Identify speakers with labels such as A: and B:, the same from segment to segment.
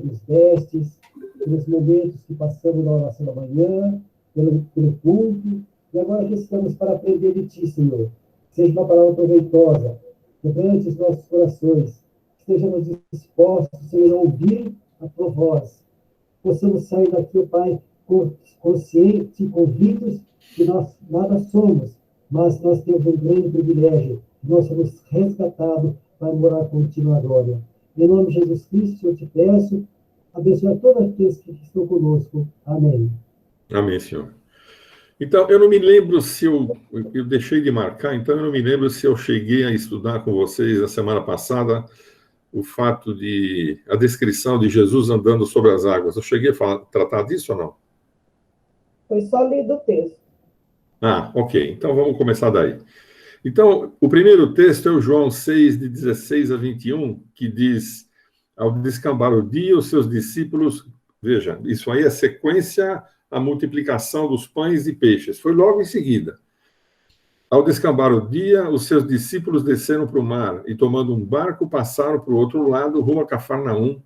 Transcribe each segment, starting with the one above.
A: nos destes, pelos momentos que passamos na oração da manhã, pelo culto, e agora que estamos para aprender de Ti, Senhor. Seja uma palavra proveitosa, quebrante os nossos corações, estejamos dispostos, Senhor, a ouvir a Tua voz. Possamos sair daqui, ó Pai, conscientes e convictos que nós nada somos, mas nós temos um grande privilégio, nós somos resgatados para morar contigo agora. Em nome de Jesus Cristo, eu te peço, abençoe todos aqueles que estão conosco. Amém.
B: Amém, Senhor. Então, eu não me lembro se eu deixei de marcar, então eu não me lembro se eu cheguei a estudar com vocês a semana passada o fato de a descrição de Jesus andando sobre as águas. Eu cheguei a tratar disso ou não?
C: Foi só lido o texto.
B: Ah, ok. Então vamos começar daí. Então, o primeiro texto é o João 6, de 16 a 21, que diz: ao descambar o dia, os seus discípulos... Veja, isso aí é sequência, a multiplicação dos pães e peixes. Foi logo em seguida. Ao descambar o dia, os seus discípulos desceram para o mar e, tomando um barco, passaram para o outro lado, rumo a Cafarnaum.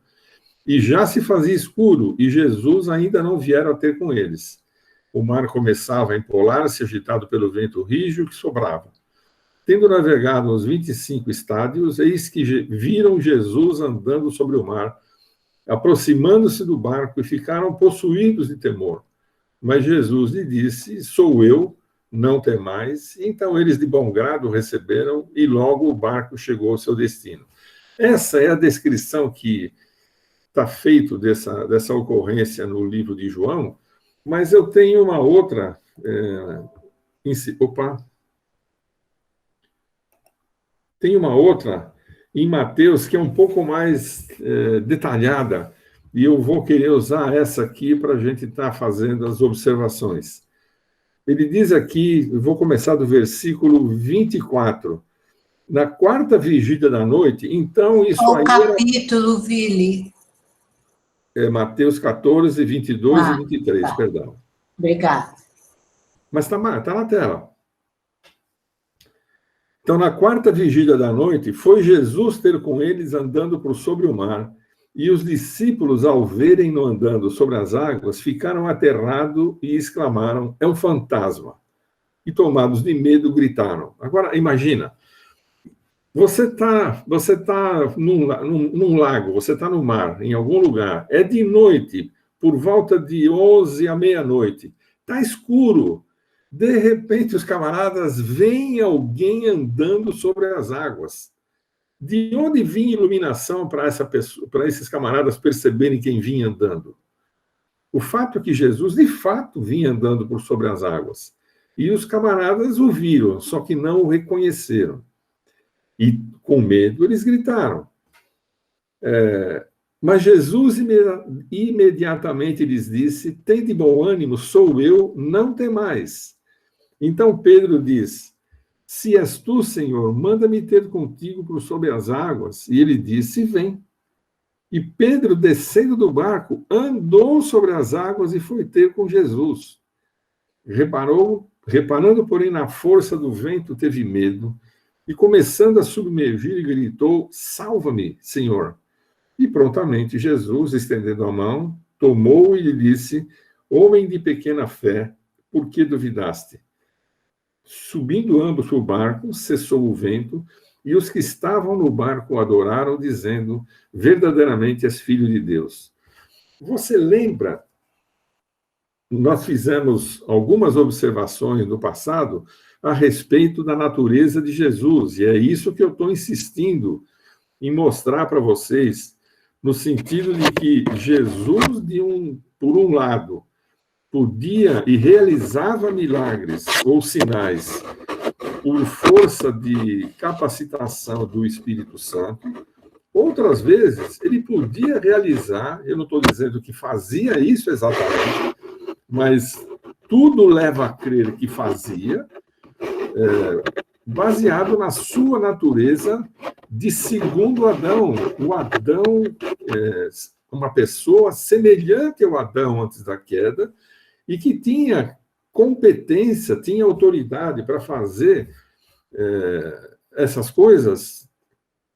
B: E já se fazia escuro, e Jesus ainda não viera a ter com eles. O mar começava a empolar-se, agitado pelo vento rígido que sobrava. Tendo navegado uns 25 estádios, eis que viram Jesus andando sobre o mar, aproximando-se do barco, e ficaram possuídos de temor. Mas Jesus lhe disse: sou eu, não temais. Então eles de bom grado o receberam, e logo o barco chegou ao seu destino. Essa é a descrição que está feita dessa ocorrência no livro de João, mas eu tenho uma outra... Tem uma outra em Mateus que é um pouco mais detalhada, e eu vou querer usar essa aqui para a gente estar fazendo as observações. Ele diz aqui, eu vou começar do versículo 24. Na quarta vigília da noite, então isso
D: qual
B: aí...
D: Qual capítulo, Vili?
B: Mateus 14, 22 e 23,
D: tá.
B: Perdão.
D: Obrigada.
B: Mas está na tela. Então, na quarta vigília da noite, foi Jesus ter com eles andando por sobre o mar, e os discípulos, ao verem-no andando sobre as águas, ficaram aterrados e exclamaram: é um fantasma. E, tomados de medo, gritaram. Agora, imagina, você tá num lago, você está no mar, em algum lugar, é de noite, por volta de 11 à meia-noite, está escuro. De repente, os camaradas veem alguém andando sobre as águas. De onde vinha iluminação para esses camaradas perceberem quem vinha andando? O fato é que Jesus, de fato, vinha andando por sobre as águas. E os camaradas o viram, só que não o reconheceram. E, com medo, eles gritaram. Mas Jesus imediatamente lhes disse: tende bom ânimo, sou eu, não temais. Então Pedro diz: se és tu, Senhor, manda-me ter contigo por sobre as águas. E ele disse: vem. E Pedro, descendo do barco, andou sobre as águas e foi ter com Jesus. Reparando, porém, na força do vento, teve medo, e começando a submergir, gritou: salva-me, Senhor. E prontamente Jesus, estendendo a mão, tomou e lhe disse: homem de pequena fé, por que duvidaste? Subindo ambos para o barco, cessou o vento, e os que estavam no barco o adoraram, dizendo: verdadeiramente és filho de Deus. Você lembra? Nós fizemos algumas observações no passado a respeito da natureza de Jesus, e é isso que eu estou insistindo em mostrar para vocês, no sentido de que Jesus, por um lado, podia e realizava milagres ou sinais por força de capacitação do Espírito Santo. Outras vezes, ele podia realizar, eu não estou dizendo que fazia isso exatamente, mas tudo leva a crer que fazia, baseado na sua natureza de segundo Adão. O Adão, uma pessoa semelhante ao Adão antes da queda, e que tinha competência, tinha autoridade para fazer essas coisas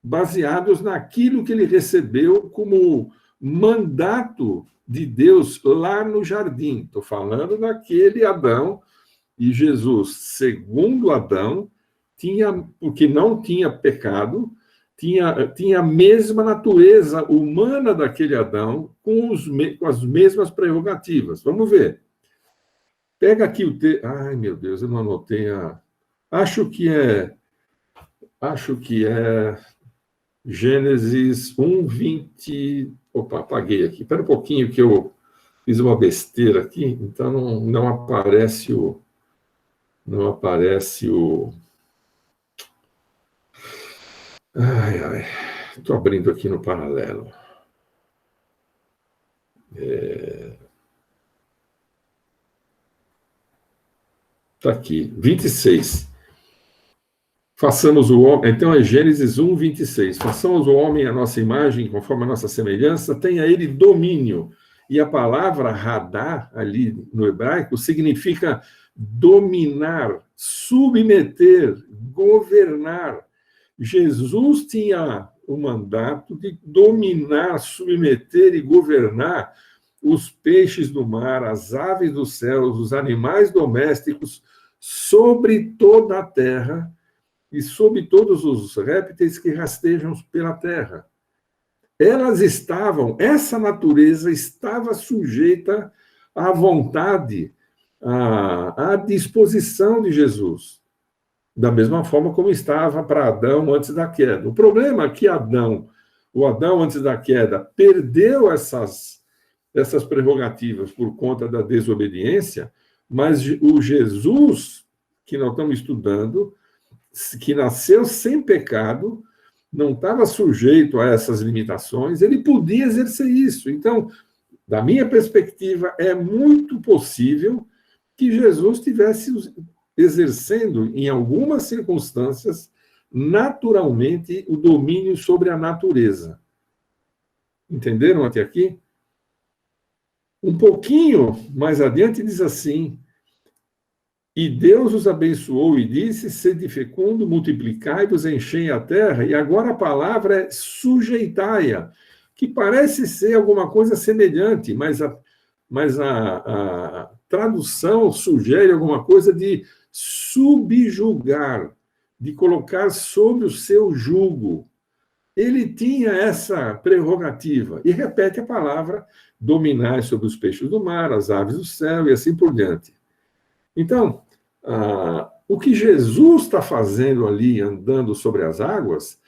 B: baseados naquilo que ele recebeu como mandato de Deus lá no jardim. Estou falando daquele Adão, e Jesus, segundo Adão, porque não tinha pecado, tinha a mesma natureza humana daquele Adão, com as mesmas prerrogativas. Vamos ver. Pega aqui o texto. Ai, meu Deus, eu não anotei a. Acho que é Gênesis 1, 20. Opa, apaguei aqui. Espera um pouquinho que eu fiz uma besteira aqui, então não aparece o. Não aparece o. Ai. Estou abrindo aqui no paralelo. Está aqui, 26. Façamos o homem. Então é Gênesis 1, 26. Façamos o homem à nossa imagem, conforme a nossa semelhança, tenha ele domínio. E a palavra radar, ali no hebraico, significa dominar, submeter, governar. Jesus tinha o mandato de dominar, submeter e governar os peixes do mar, as aves dos céus, os animais domésticos, sobre toda a terra e sobre todos os répteis que rastejam pela terra. Essa natureza estava sujeita à vontade, à disposição de Jesus, da mesma forma como estava para Adão antes da queda. O problema é que o Adão antes da queda, perdeu essas prerrogativas por conta da desobediência, mas o Jesus que nós estamos estudando, que nasceu sem pecado, não estava sujeito a essas limitações, ele podia exercer isso. Então, da minha perspectiva, é muito possível que Jesus estivesse exercendo, em algumas circunstâncias, naturalmente, o domínio sobre a natureza. Entenderam até aqui? Um pouquinho mais adiante diz assim: e Deus os abençoou e disse, sede fecundo, multiplicai-vos, enchei a terra, e agora a palavra é sujeitai-a, que parece ser alguma coisa semelhante, mas a tradução sugere alguma coisa de subjugar, de colocar sob o seu jugo. Ele tinha essa prerrogativa, e repete a palavra, dominar sobre os peixes do mar, as aves do céu, e assim por diante. Então, o que Jesus está fazendo ali, andando sobre as águas,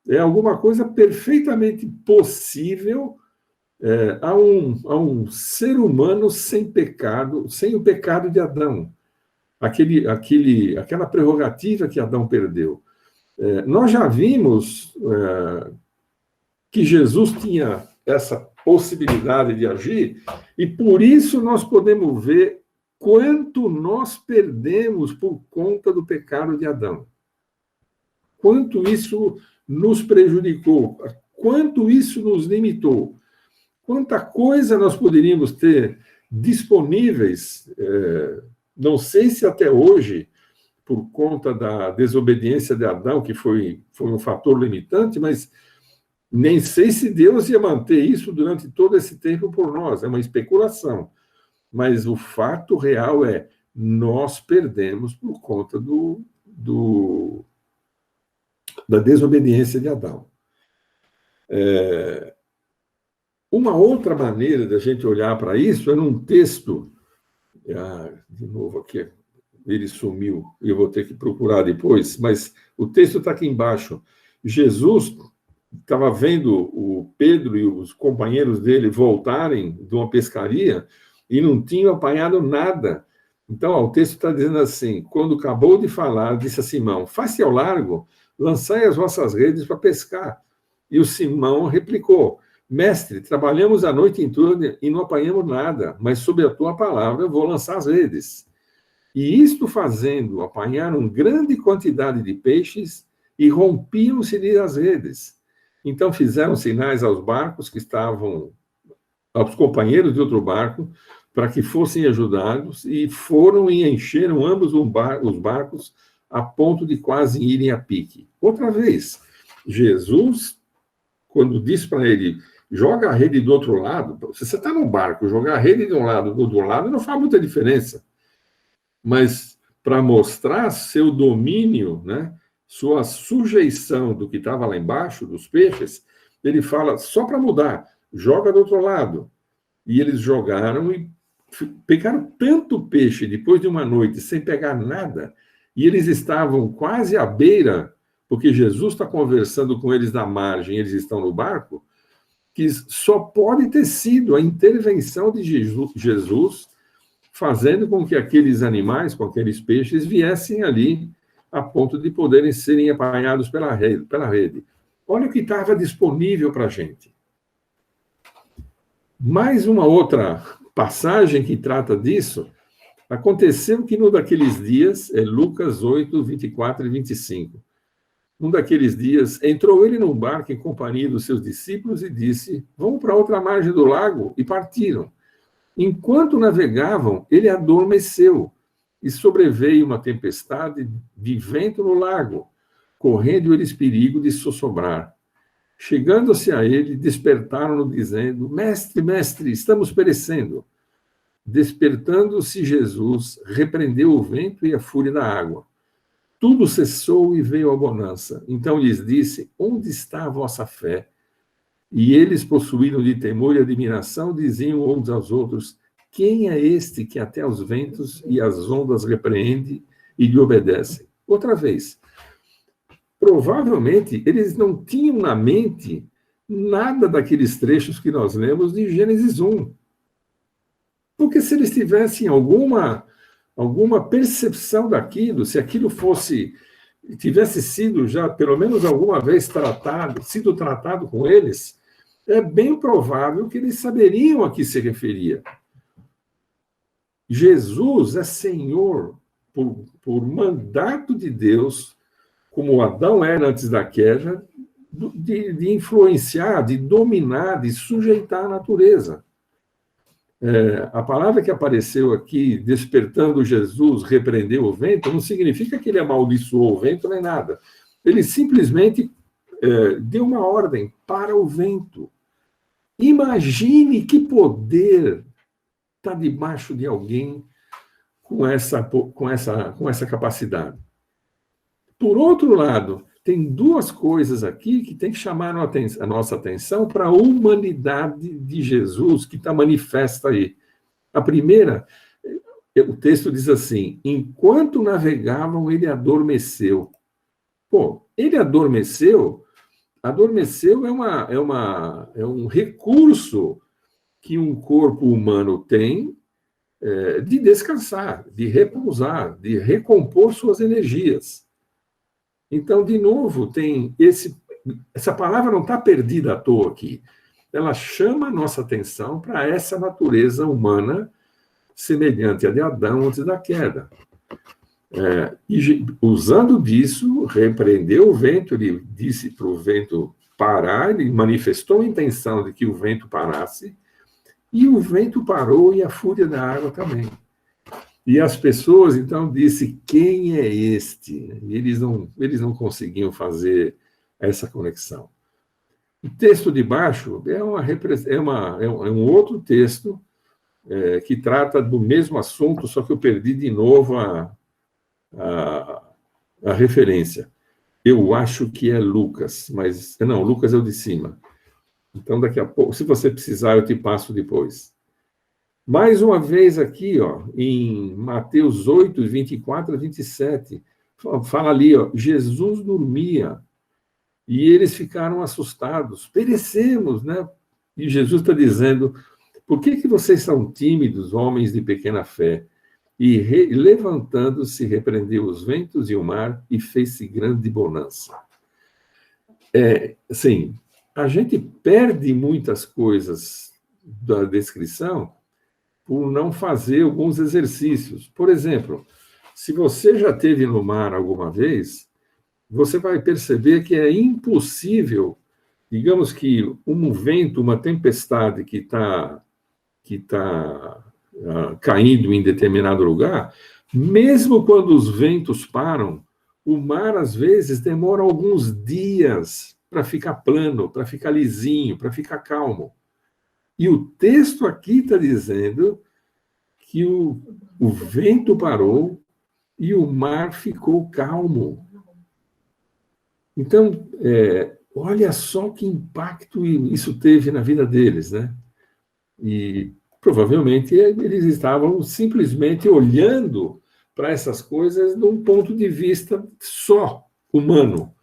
B: é alguma coisa perfeitamente possível a um ser humano sem pecado, sem o pecado de Adão. Aquela prerrogativa que Adão perdeu. Nós já vimos que Jesus tinha essa possibilidade de agir, e por isso nós podemos ver quanto nós perdemos por conta do pecado de Adão. Quanto isso nos prejudicou, quanto isso nos limitou. Quanta coisa nós poderíamos ter disponíveis, não sei se até hoje, por conta da desobediência de Adão, que foi um fator limitante, mas nem sei se Deus ia manter isso durante todo esse tempo por nós, é uma especulação. Mas o fato real é, nós perdemos por conta da desobediência de Adão. Uma outra maneira da gente olhar para isso é num texto, de novo aqui, ele sumiu, eu vou ter que procurar depois, mas o texto está aqui embaixo. Jesus estava vendo o Pedro e os companheiros dele voltarem de uma pescaria e não tinham apanhado nada. Então, o texto está dizendo assim, quando acabou de falar, disse a Simão, faze ao largo, lançai as vossas redes para pescar. E o Simão replicou, mestre, trabalhamos a noite toda e não apanhamos nada, mas sob a tua palavra eu vou lançar as redes. E isto fazendo, apanharam grande quantidade de peixes e rompiam-se-lhe as redes. Então fizeram sinais aos barcos que estavam, aos companheiros de outro barco, para que fossem ajudados, e foram e encheram ambos os barcos a ponto de quase irem a pique. Outra vez, Jesus, quando disse para ele, joga a rede do outro lado. Se você está num barco, jogar a rede de um lado do outro lado não faz muita diferença. Mas para mostrar seu domínio, né, sua sujeição do que estava lá embaixo, dos peixes, ele fala, só para mudar, joga do outro lado. E eles jogaram e pegaram tanto peixe depois de uma noite sem pegar nada, e eles estavam quase à beira, porque Jesus está conversando com eles na margem, eles estão no barco, que só pode ter sido a intervenção de Jesus fazendo com que aqueles animais, com aqueles peixes, viessem ali a ponto de poderem serem apanhados pela rede. Olha o que estava disponível para a gente. Mais uma outra passagem que trata disso, aconteceu que num daqueles dias, é Lucas 8, 24 e 25, num daqueles dias, entrou ele num barco em companhia dos seus discípulos e disse, vamos para outra margem do lago, e partiram. Enquanto navegavam, ele adormeceu, e sobreveio uma tempestade de vento no lago, correndo eles perigo de sossobrar. Chegando-se a ele, despertaram-no, dizendo, mestre, mestre, estamos perecendo. Despertando-se Jesus, repreendeu o vento e a fúria da água. Tudo cessou e veio a bonança. Então lhes disse, onde está a vossa fé? E eles, possuídos de temor e admiração, diziam uns aos outros, quem é este que até os ventos e as ondas repreende e lhe obedecem? Outra vez, provavelmente eles não tinham na mente nada daqueles trechos que nós lemos de Gênesis 1. Porque se eles tivessem alguma percepção daquilo, se aquilo tivesse sido já, pelo menos alguma vez sido tratado com eles, é bem provável que eles saberiam a que se referia. Jesus é Senhor por mandato de Deus, como Adão era antes da queda, de influenciar, de dominar, de sujeitar a natureza. A palavra que apareceu aqui, despertando Jesus, repreendeu o vento, não significa que ele amaldiçoou o vento nem nada. Ele simplesmente deu uma ordem para o vento. Imagine que poder está debaixo de alguém com essa capacidade. Por outro lado, tem duas coisas aqui que tem que chamar a nossa atenção para a humanidade de Jesus que está manifesta aí. A primeira, o texto diz assim, enquanto navegavam, ele adormeceu. Pô, ele adormeceu é um recurso que um corpo humano tem de descansar, de repousar, de recompor suas energias. Então, de novo, tem essa palavra não está perdida à toa aqui. Ela chama a nossa atenção para essa natureza humana semelhante à de Adão antes da queda. E usando disso, repreendeu o vento, ele disse para o vento parar, ele manifestou a intenção de que o vento parasse, e o vento parou e a fúria da água também. E as pessoas, então, disse, quem é este? E eles não conseguiam fazer essa conexão. O texto de baixo é um outro texto que trata do mesmo assunto, só que eu perdi de novo a referência. Eu acho que é Lucas, mas... Não, Lucas é o de cima. Então, daqui a pouco, se você precisar, eu te passo depois. Mais uma vez aqui, em Mateus 8, 24 a 27, fala ali, Jesus dormia e eles ficaram assustados. Perecemos, né? E Jesus está dizendo, por que vocês são tímidos, homens de pequena fé? E levantando-se, repreendeu os ventos e o mar e fez-se grande bonança. Assim, a gente perde muitas coisas da descrição por não fazer alguns exercícios. Por exemplo, se você já esteve no mar alguma vez, você vai perceber que é impossível, digamos que um vento, uma tempestade que está caindo em determinado lugar, mesmo quando os ventos param, o mar, às vezes, demora alguns dias para ficar plano, para ficar lisinho, para ficar calmo. E o texto aqui está dizendo que o vento parou e o mar ficou calmo. Então, olha só que impacto isso teve na vida deles, né? E provavelmente eles estavam simplesmente olhando para essas coisas de um ponto de vista só humano.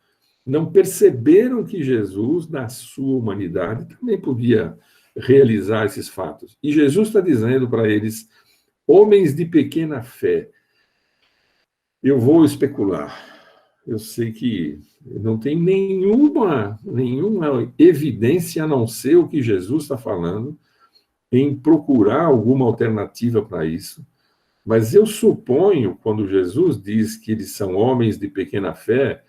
B: Não perceberam que Jesus, na sua humanidade, também podia realizar esses fatos. E Jesus está dizendo para eles, homens de pequena fé, eu vou especular. Eu sei que não tem nenhuma evidência a não ser o que Jesus está falando, em procurar alguma alternativa para isso. Mas eu suponho, quando Jesus diz que eles são homens de pequena fé,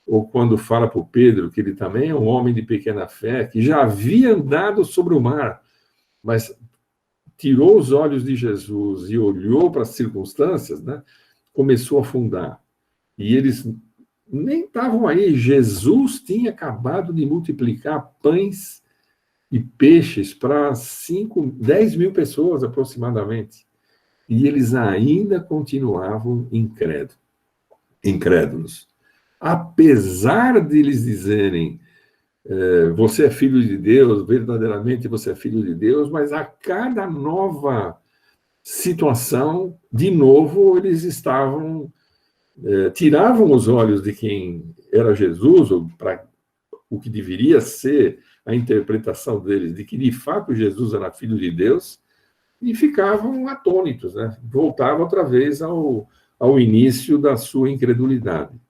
B: ou quando fala para o Pedro que ele também é um homem de pequena fé, que já havia andado sobre o mar, mas tirou os olhos de Jesus e olhou para as circunstâncias, né, começou a afundar. E eles nem estavam aí. Jesus tinha acabado de multiplicar pães e peixes para 10 mil pessoas aproximadamente. E eles ainda continuavam incrédulos. Apesar de eles dizerem, você é filho de Deus, verdadeiramente você é filho de Deus, mas a cada nova situação, de novo, eles tiravam os olhos de quem era Jesus, ou para o que deveria ser a interpretação deles, de que de fato Jesus era filho de Deus, e ficavam atônitos, né? Voltavam outra vez ao início da sua incredulidade.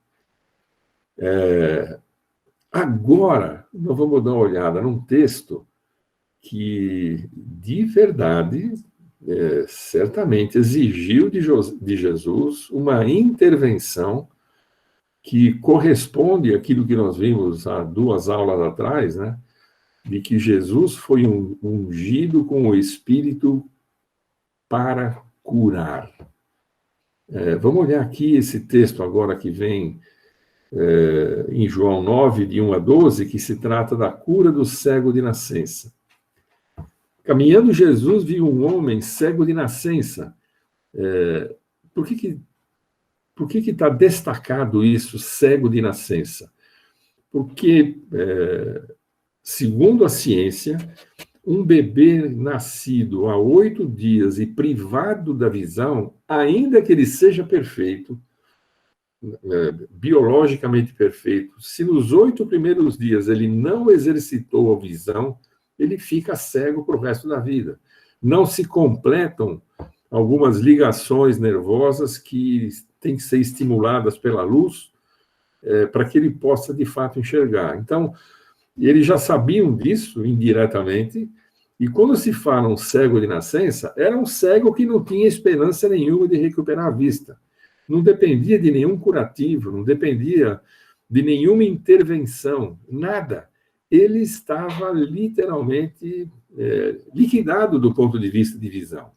B: Agora, nós vamos dar uma olhada num texto que, de verdade, certamente exigiu de Jesus uma intervenção que corresponde àquilo que nós vimos há 2 aulas atrás, né? De que Jesus foi ungido com o Espírito para curar. Vamos olhar aqui esse texto agora que vem em João 9, de 1 a 12, que se trata da cura do cego de nascença. Caminhando, Jesus viu um homem cego de nascença. Por que está destacado isso, cego de nascença? Porque, segundo a ciência, um bebê nascido há 8 dias e privado da visão, ainda que ele seja perfeito, biologicamente perfeito, se nos 8 primeiros dias ele não exercitou a visão, ele fica cego para o resto da vida. Não se completam algumas ligações nervosas que têm que ser estimuladas pela luz para que ele possa, de fato, enxergar. Então, eles já sabiam disso indiretamente, e quando se fala um cego de nascença, era um cego que não tinha esperança nenhuma de recuperar a vista. Não dependia de nenhum curativo, não dependia de nenhuma intervenção, nada. Ele estava literalmente liquidado do ponto de vista de visão.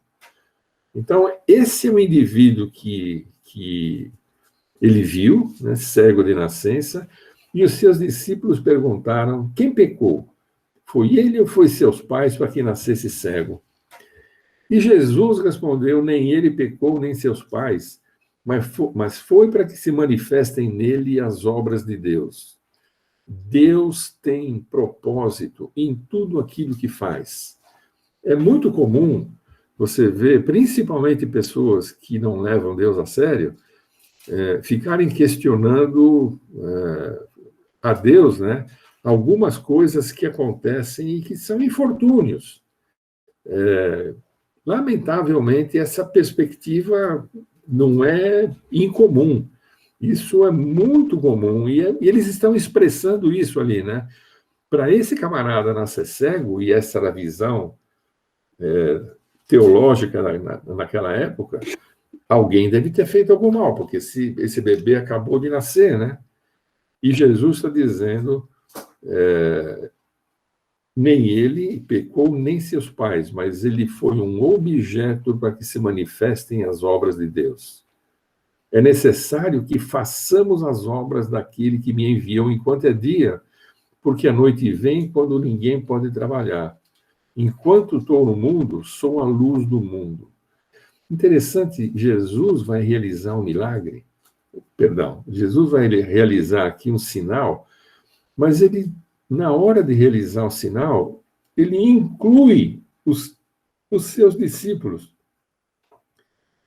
B: Então, esse é o indivíduo que ele viu, né, cego de nascença, e os seus discípulos perguntaram, quem pecou? Foi ele ou foi seus pais para que nascesse cego? E Jesus respondeu, nem ele pecou, nem seus pais, mas foi para que se manifestem nele as obras de Deus. Deus tem propósito em tudo aquilo que faz. É muito comum você ver, principalmente pessoas que não levam Deus a sério, ficarem questionando a Deus, né, algumas coisas que acontecem e que são infortúnios. Lamentavelmente, essa perspectiva não é incomum. Isso é muito comum, e eles estão expressando isso ali, né? Para esse camarada nascer cego, e essa era a visão teológica naquela época, alguém deve ter feito algum mal, porque esse bebê acabou de nascer, né? E Jesus está dizendo, nem ele pecou, nem seus pais, mas ele foi um objeto para que se manifestem as obras de Deus. É necessário que façamos as obras daquele que me enviou enquanto é dia, porque a noite vem quando ninguém pode trabalhar. Enquanto estou no mundo, sou a luz do mundo. Interessante, Jesus vai realizar um milagre. Perdão, Jesus vai realizar aqui um sinal, mas ele, na hora de realizar o sinal, ele inclui os seus discípulos.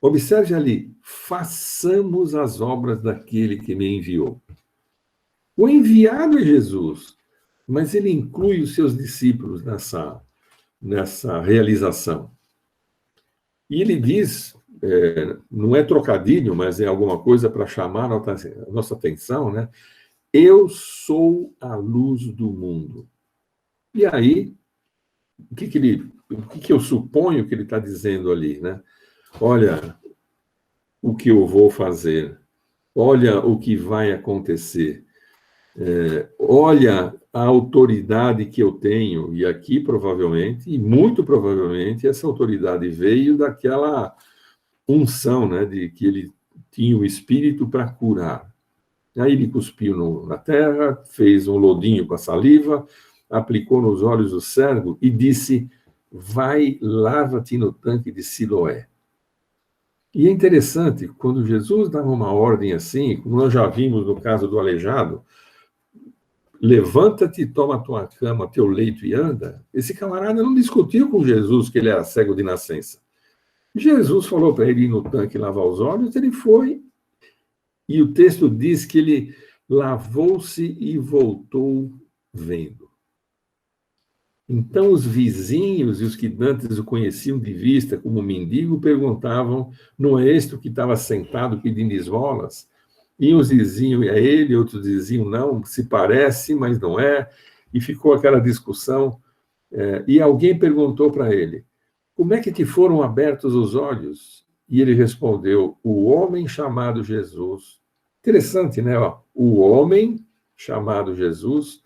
B: Observe ali, façamos as obras daquele que me enviou. O enviado é Jesus, mas ele inclui os seus discípulos nessa realização. E ele diz, não é trocadilho, mas é alguma coisa para chamar a nossa atenção, né? Eu sou a luz do mundo. E aí, o que eu suponho que ele está dizendo ali, né? Olha o que eu vou fazer, olha o que vai acontecer, olha a autoridade que eu tenho, e aqui provavelmente, e muito provavelmente, essa autoridade veio daquela unção, né, de que ele tinha o Espírito para curar. Aí ele cuspiu na terra, fez um lodinho com a saliva, aplicou nos olhos do cego e disse, vai, lava-te no tanque de Siloé. E é interessante, quando Jesus dava uma ordem assim, como nós já vimos no caso do aleijado, levanta-te, toma a tua cama, teu leito e anda, esse camarada não discutiu com Jesus que ele era cego de nascença. Jesus falou para ele ir no tanque lavar os olhos, ele foi, e o texto diz que ele lavou-se e voltou vendo. Então os vizinhos e os que dantes o conheciam de vista como mendigo perguntavam, não é este o que estava sentado pedindo esmolas? E uns diziam, é ele, outros diziam, não, se parece, mas não é. E ficou aquela discussão. E alguém perguntou para ele, como é que te foram abertos os olhos? E ele respondeu, o homem chamado Jesus. Interessante, né? O homem chamado Jesus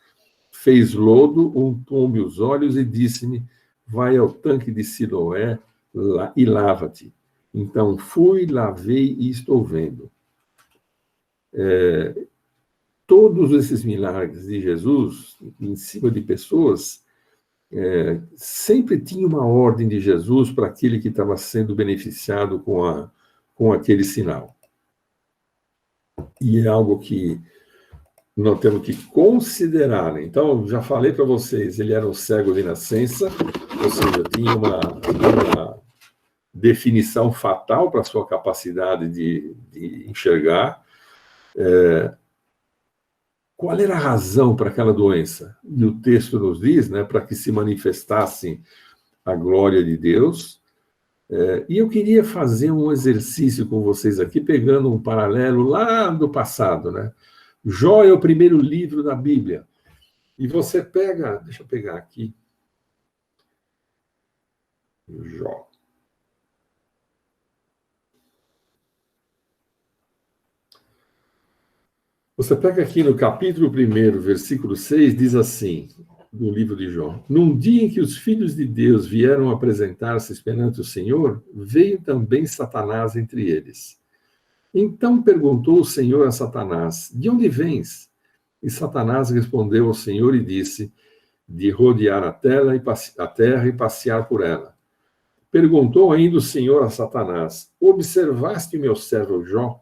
B: fez lodo, untou-me os olhos e disse-me, vai ao tanque de Siloé e lava-te. Então fui, lavei e estou vendo. Todos esses milagres de Jesus em cima de pessoas sempre tinha uma ordem de Jesus para aquele que estava sendo beneficiado com aquele sinal. E é algo que nós temos que considerar. Então, já falei para vocês, ele era um cego de nascença, ou seja, tinha uma definição fatal para a sua capacidade de enxergar. Qual era a razão para aquela doença? E o texto nos diz, né, para que se manifestasse a glória de Deus. E eu queria fazer um exercício com vocês aqui, pegando um paralelo lá do passado, né? Jó é o primeiro livro da Bíblia. E você pega... Deixa eu pegar aqui. Jó. Você pega aqui no capítulo 1, versículo 6, diz assim, no livro de Jó. Num dia em que os filhos de Deus vieram apresentar-se perante o Senhor, veio também Satanás entre eles. Então perguntou o Senhor a Satanás, de onde vens? E Satanás respondeu ao Senhor e disse, de rodear a terra e passear por ela. Perguntou ainda o Senhor a Satanás, observaste o meu servo Jó?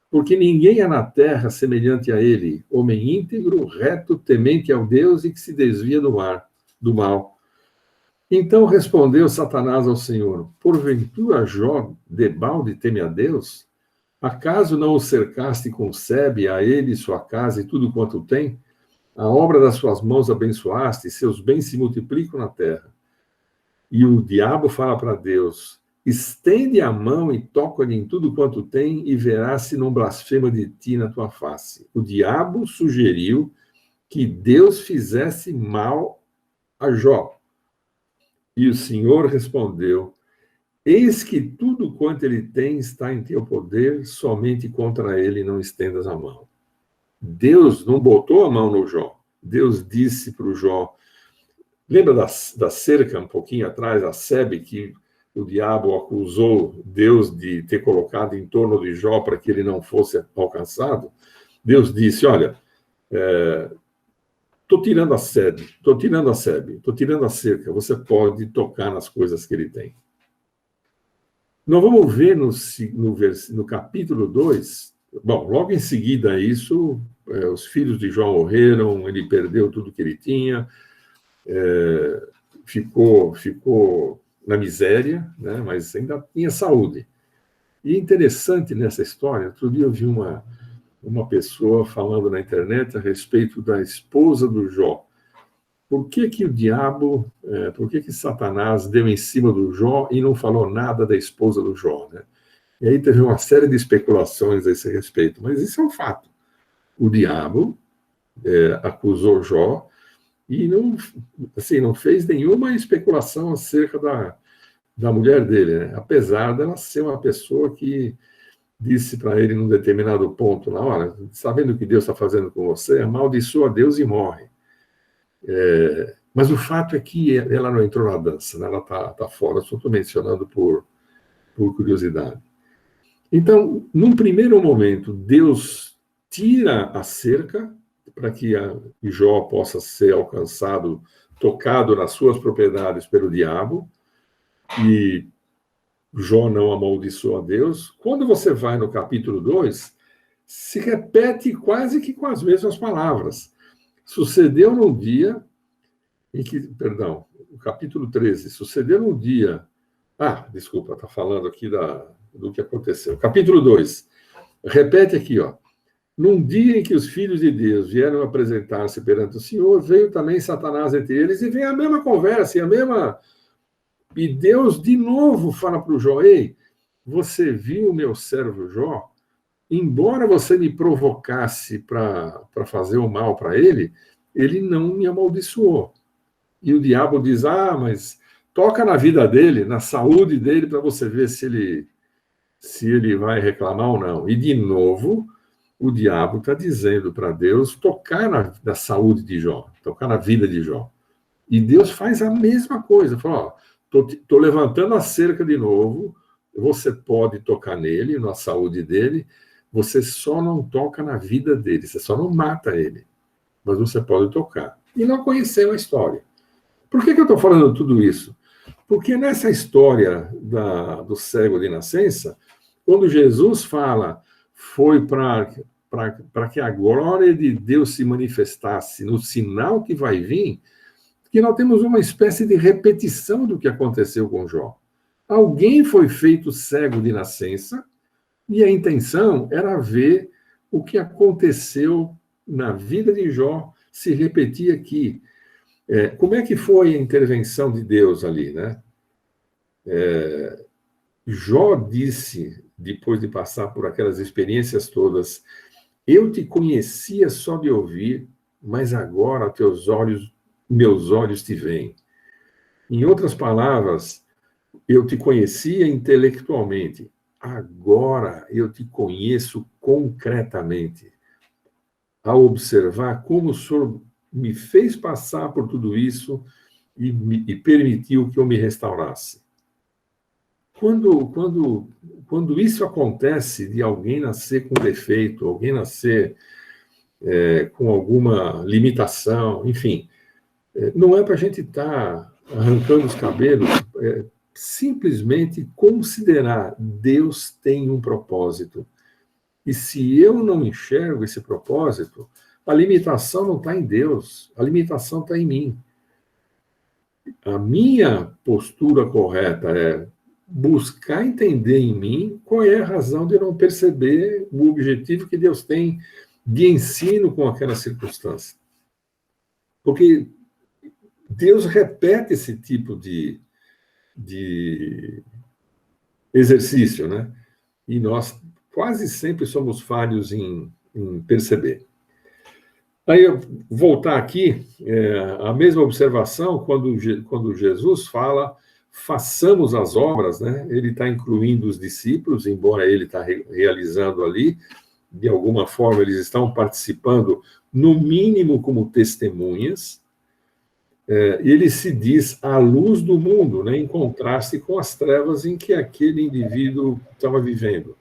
B: Porque ninguém há na terra semelhante a ele, homem íntegro, reto, temente ao Deus e que se desvia do mal. Então respondeu Satanás ao Senhor, porventura Jó debalde teme a Deus? Acaso não o cercaste e concebe a ele, sua casa e tudo quanto tem? A obra das suas mãos abençoaste, e seus bens se multiplicam na terra. E o diabo fala para Deus, estende a mão e toca-lhe em tudo quanto tem, e verás se não blasfema de ti na tua face. O diabo sugeriu que Deus fizesse mal a Jó. E o Senhor respondeu, eis que tudo quanto ele tem está em teu poder, somente contra ele não estendas a mão. Deus não botou a mão no Jó. Deus disse para o Jó, lembra da cerca um pouquinho atrás, a sebe, que o diabo acusou Deus de ter colocado em torno de Jó para que ele não fosse alcançado? Deus disse, olha, estou tirando a sede, estou tirando a sebe, estou tirando a cerca, você pode tocar nas coisas que ele tem. Nós vamos ver no capítulo 2, bom, logo em seguida a isso, os filhos de Jó morreram, ele perdeu tudo que ele tinha, ficou na miséria, né, mas ainda tinha saúde. E é interessante nessa história, outro dia eu vi uma pessoa falando na internet a respeito da esposa do Jó. Por que o diabo, por que Satanás deu em cima do Jó e não falou nada da esposa do Jó, né? E aí teve uma série de especulações a esse respeito, mas isso é um fato. O diabo acusou Jó e não fez nenhuma especulação acerca da mulher dele, né? Apesar dela ser uma pessoa que disse para ele num determinado ponto, na hora, sabendo o que Deus está fazendo com você, amaldiçoa Deus e morre. Mas o fato é que ela não entrou na dança, né? Ela tá fora, só estou mencionando por curiosidade. Então, num primeiro momento, Deus tira a cerca para que Jó possa ser alcançado, tocado nas suas propriedades pelo diabo, e Jó não amaldiçoa a Deus. Quando você vai no capítulo 2, se repete quase que com as mesmas palavras. Sucedeu num dia em que, perdão, o capítulo 13, sucedeu num dia... desculpa, está falando aqui do que aconteceu. Capítulo 2, repete aqui, ó. Num dia em que os filhos de Deus vieram apresentar-se perante o Senhor, veio também Satanás entre eles, e vem a mesma conversa, e Deus de novo fala para o Jó, ei, você viu o meu servo Jó? Embora você me provocasse para fazer o mal para ele não me amaldiçoou. E o diabo diz, mas toca na vida dele, na saúde dele, para você ver se ele vai reclamar ou não. E, de novo, o diabo está dizendo para Deus tocar na saúde de Jó, tocar na vida de Jó. E Deus faz a mesma coisa. Fala, estou levantando a cerca de novo, você pode tocar nele, na saúde dele, você só não toca na vida dele, você só não mata ele, mas você pode tocar. E não conheceu a história. Por que eu estou falando tudo isso? Porque nessa história do cego de nascença, quando Jesus fala, foi para que a glória de Deus se manifestasse no sinal que vai vir, que nós temos uma espécie de repetição do que aconteceu com Jó. Alguém foi feito cego de nascença, e a intenção era ver o que aconteceu na vida de Jó se repetir aqui. Como é que foi a intervenção de Deus ali, né? Jó disse, depois de passar por aquelas experiências todas, eu te conhecia só de ouvir, mas agora meus olhos te veem. Em outras palavras, eu te conhecia intelectualmente, agora eu te conheço concretamente. Ao observar como o Senhor me fez passar por tudo isso e permitiu que eu me restaurasse. Quando isso acontece de alguém nascer com defeito, alguém nascer com alguma limitação, enfim, não é para a gente estar arrancando os cabelos, simplesmente considerar Deus tem um propósito. E se eu não enxergo esse propósito, a limitação não está em Deus, a limitação está em mim. A minha postura correta é buscar entender em mim qual é a razão de eu não perceber o objetivo que Deus tem de ensino com aquela circunstância. Porque Deus repete esse tipo de exercício, né? E nós quase sempre somos falhos em perceber. Aí, eu voltar aqui, a mesma observação, quando Jesus fala, façamos as obras, né? Ele está incluindo os discípulos, embora ele está realizando ali, de alguma forma eles estão participando, no mínimo como testemunhas, ele se diz a luz do mundo, né, em contraste com as trevas em que aquele indivíduo estava vivendo.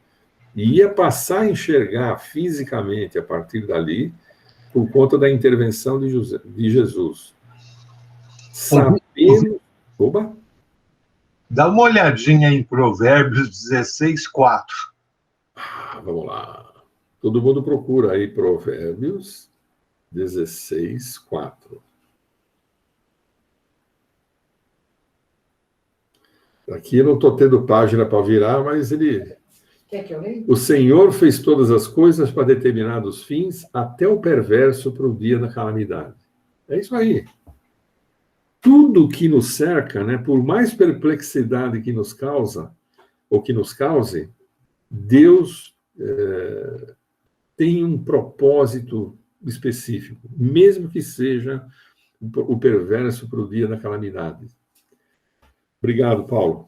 B: E ia passar a enxergar fisicamente, a partir dali, por conta da intervenção de Jesus. Sabemos... Oba!
E: Dá uma olhadinha em Provérbios 16, 4.
B: Vamos lá. Todo mundo procura aí Provérbios 16, 4. Aqui eu não estou tendo página para virar, mas ele...
D: Quer que eu leia?
B: O Senhor fez todas as coisas para determinados fins, até o perverso para o dia da calamidade. É isso aí. Tudo que nos cerca, né, por mais perplexidade que nos causa, ou que nos cause, Deus tem um propósito específico, mesmo que seja o perverso para o dia da calamidade. Obrigado, Paulo.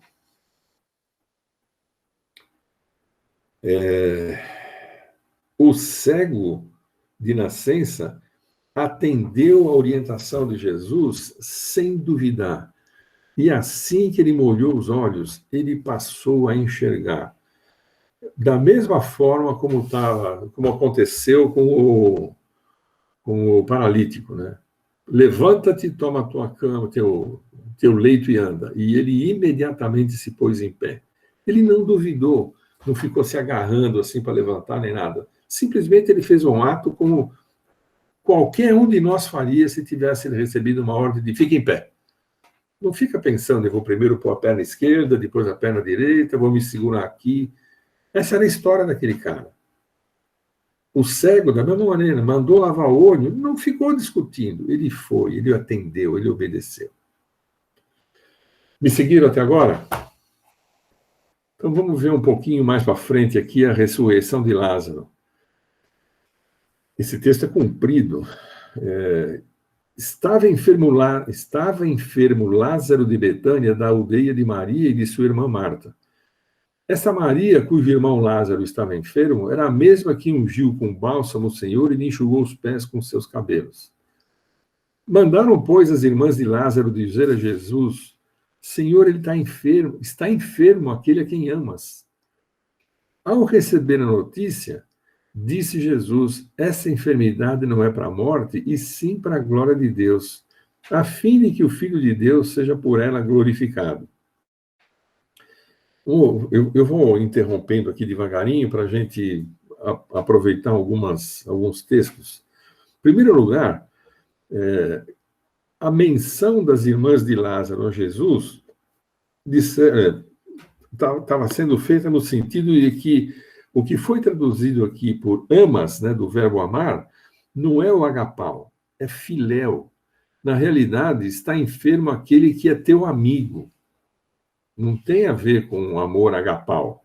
B: O cego de nascença atendeu à orientação de Jesus sem duvidar. E assim que ele molhou os olhos, ele passou a enxergar. Da mesma forma como aconteceu com o paralítico, né? Levanta-te, toma a tua cama, teu leito e anda. E ele imediatamente se pôs em pé. Ele não duvidou, não ficou se agarrando assim para levantar nem nada. Simplesmente ele fez um ato como qualquer um de nós faria se tivesse recebido uma ordem de fique em pé. Não fica pensando, eu vou primeiro pôr a perna esquerda, depois a perna direita, vou me segurar aqui. Essa era a história daquele cara. O cego, da mesma maneira, mandou lavar o olho, não ficou discutindo. Ele foi, ele atendeu, ele obedeceu. Me seguiram até agora? Então vamos ver um pouquinho mais para frente aqui a ressurreição de Lázaro. Esse texto é comprido. Estava enfermo Lázaro de Betânia, da aldeia de Maria e de sua irmã Marta. Essa Maria, cujo irmão Lázaro estava enfermo, era a mesma que ungiu com bálsamo o Senhor e lhe enxugou os pés com seus cabelos. Mandaram, pois, as irmãs de Lázaro dizer a Jesus: Senhor, ele está enfermo aquele a quem amas. Ao receber a notícia, disse Jesus: essa enfermidade não é para a morte, e sim para a glória de Deus, a fim de que o Filho de Deus seja por ela glorificado. Eu vou interrompendo aqui devagarinho para a gente aproveitar alguns textos. Em primeiro lugar, a menção das irmãs de Lázaro a Jesus estava sendo feita no sentido de que o que foi traduzido aqui por amas, né, do verbo amar, não é o agapau, é filéu. Na realidade, está enfermo aquele que é teu amigo. Não tem a ver com o amor agapau.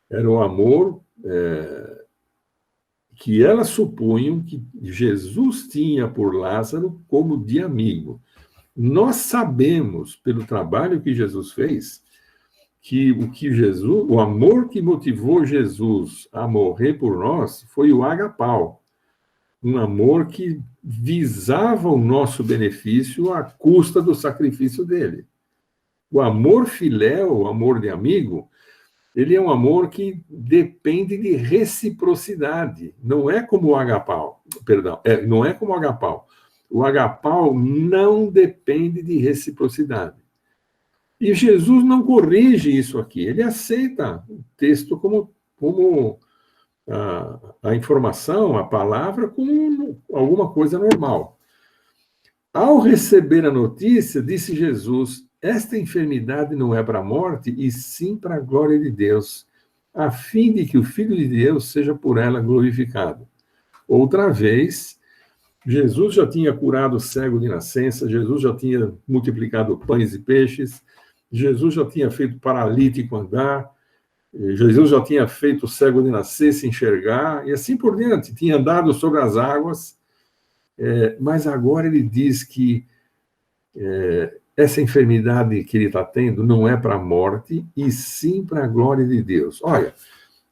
B: Era o amor que elas supunham que Jesus tinha por Lázaro como de amigo. Nós sabemos, pelo trabalho que Jesus fez, que o amor que motivou Jesus a morrer por nós foi o agapau. Um amor que visava o nosso benefício à custa do sacrifício dele. O amor filéu, o amor de amigo, ele é um amor que depende de reciprocidade. Não é como o agapau. Não é como o agapau. O agapau não depende de reciprocidade. E Jesus não corrige isso aqui. Ele aceita o texto como a informação, a palavra, como alguma coisa normal. Ao receber a notícia, disse Jesus: esta enfermidade não é para a morte, e sim para a glória de Deus, a fim de que o Filho de Deus seja por ela glorificado. Outra vez, Jesus já tinha curado o cego de nascença, Jesus já tinha multiplicado pães e peixes, Jesus já tinha feito o paralítico andar, Jesus já tinha feito o cego de nascer se enxergar, e assim por diante, tinha andado sobre as águas, mas agora ele diz que essa enfermidade que ele está tendo não é para a morte, e sim para a glória de Deus. Olha,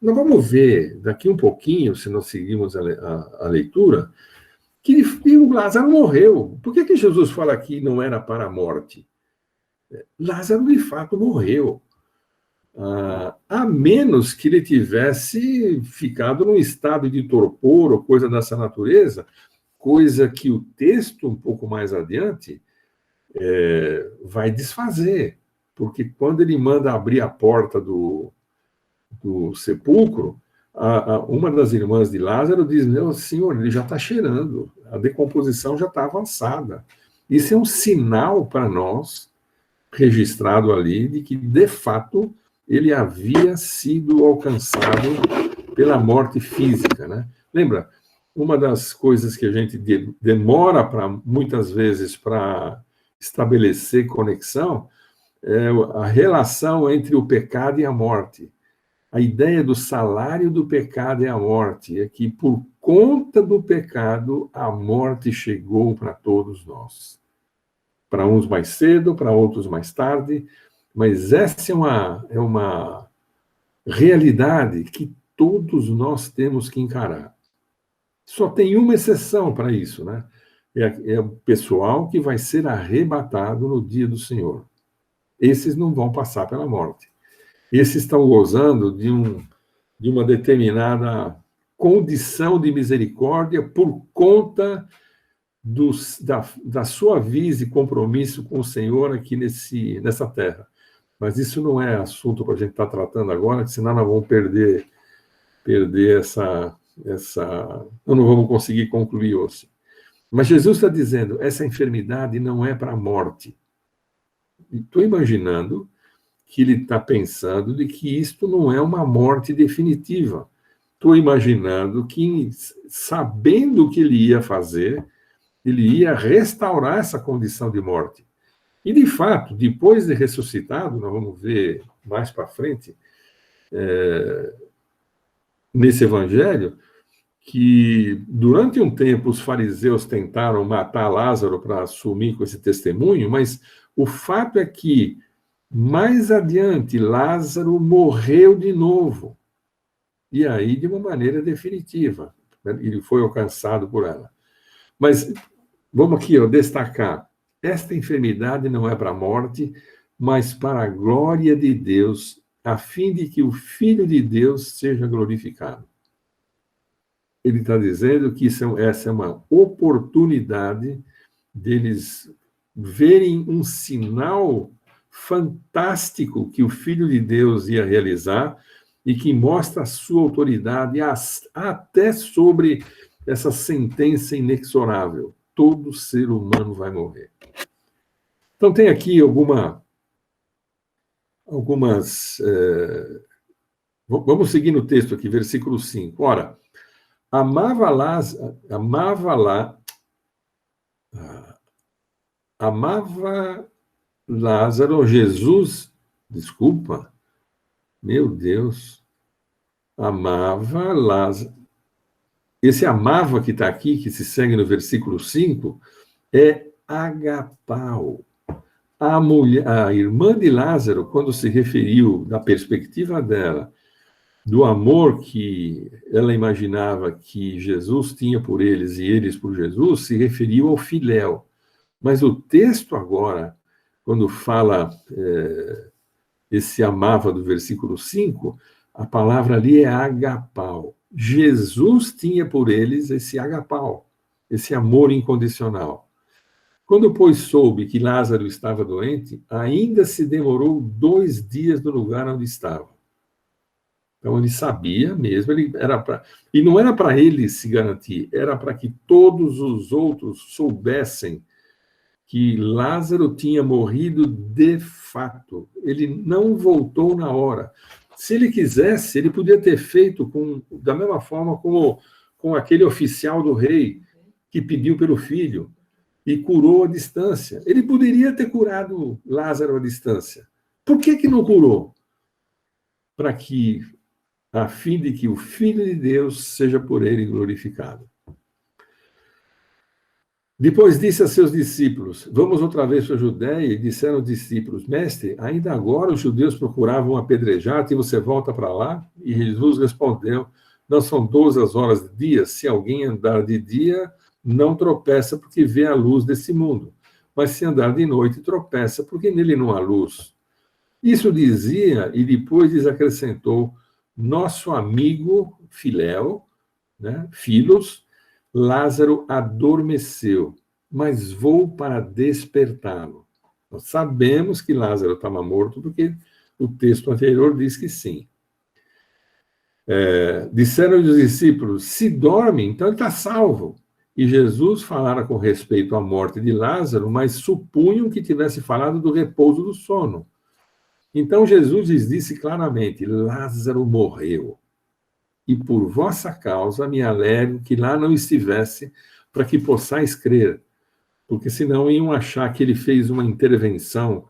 B: nós vamos ver daqui um pouquinho, se nós seguirmos a leitura, que o Lázaro morreu. Por que Jesus fala que não era para a morte? Lázaro, de fato, morreu. A menos que ele tivesse ficado num estado de torpor ou coisa dessa natureza, coisa que o texto, um pouco mais adiante, vai desfazer. Porque quando ele manda abrir a porta do sepulcro, uma das irmãs de Lázaro diz: meu senhor, ele já está cheirando, a decomposição já está avançada. Isso é um sinal para nós, registrado ali, de que, de fato, ele havia sido alcançado pela morte física, né? Lembra, uma das coisas que a gente demora muitas vezes para estabelecer conexão é a relação entre o pecado e a morte. A ideia do salário do pecado é a morte, é que por conta do pecado a morte chegou para todos nós. Para uns mais cedo, para outros mais tarde, mas essa é uma realidade que todos nós temos que encarar. Só tem uma exceção para isso, né? É o pessoal que vai ser arrebatado no dia do Senhor. Esses não vão passar pela morte. Esses estão gozando de uma determinada condição de misericórdia por conta da sua vida e compromisso com o Senhor aqui nessa terra. Mas isso não é assunto para a gente estar tratando agora, senão nós vamos perder essa... Nós não vamos conseguir concluir hoje. Mas Jesus está dizendo, essa enfermidade não é para a morte. Estou imaginando que ele está pensando de que isto não é uma morte definitiva. Estou imaginando que, sabendo o que ele ia fazer, ele ia restaurar essa condição de morte. E, de fato, depois de ressuscitado, nós vamos ver mais para frente, nesse evangelho, que durante um tempo os fariseus tentaram matar Lázaro para assumir com esse testemunho, mas o fato é que, mais adiante, Lázaro morreu de novo. E aí, de uma maneira definitiva. Ele foi alcançado por ela. Mas, vamos aqui destacar. Esta enfermidade não é para a morte, mas para a glória de Deus, a fim de que o Filho de Deus seja glorificado. Ele está dizendo que essa é uma oportunidade deles verem um sinal fantástico que o Filho de Deus ia realizar e que mostra a sua autoridade até sobre essa sentença inexorável. Todo ser humano vai morrer. Então, tem aqui algumas... Vamos seguir no texto aqui, versículo 5. Ora, amava Lázaro, Jesus, desculpa, meu Deus, amava Lázaro. Esse amava que está aqui, que se segue no versículo 5, é agapau. A irmã de Lázaro, quando se referiu, da perspectiva dela, do amor que ela imaginava que Jesus tinha por eles e eles por Jesus, se referiu ao filéu. Mas o texto agora, quando fala esse amava do versículo 5, a palavra ali é agapau. Jesus tinha por eles esse agapau, esse amor incondicional. Quando, pois, soube que Lázaro estava doente, ainda se demorou 2 dias no lugar onde estava. Então, ele sabia mesmo, e não era para ele se garantir, era para que todos os outros soubessem que Lázaro tinha morrido de fato. Ele não voltou na hora. Se ele quisesse, ele podia ter feito da mesma forma como com aquele oficial do rei que pediu pelo filho e curou à distância. Ele poderia ter curado Lázaro à distância. Por que não curou? A fim de que o Filho de Deus seja por ele glorificado. Depois disse a seus discípulos, vamos outra vez para a Judéia, e disseram os discípulos, mestre, ainda agora os judeus procuravam apedrejar-te e você volta para lá? E Jesus respondeu, não são 12 as horas de dia, se alguém andar de dia, não tropeça porque vê a luz desse mundo, mas se andar de noite, tropeça porque nele não há luz. Isso dizia, e depois lhes acrescentou, nosso amigo Filéu, né, Filos, Lázaro adormeceu, mas vou para despertá-lo. Nós sabemos que Lázaro estava morto, porque o texto anterior diz que sim. Disseram os discípulos, se dorme, então ele está salvo. E Jesus falara com respeito à morte de Lázaro, mas supunham que tivesse falado do repouso do sono. Então Jesus lhes disse claramente, Lázaro morreu. E por vossa causa me alegro que lá não estivesse, para que possais crer. Porque senão iam achar que ele fez uma intervenção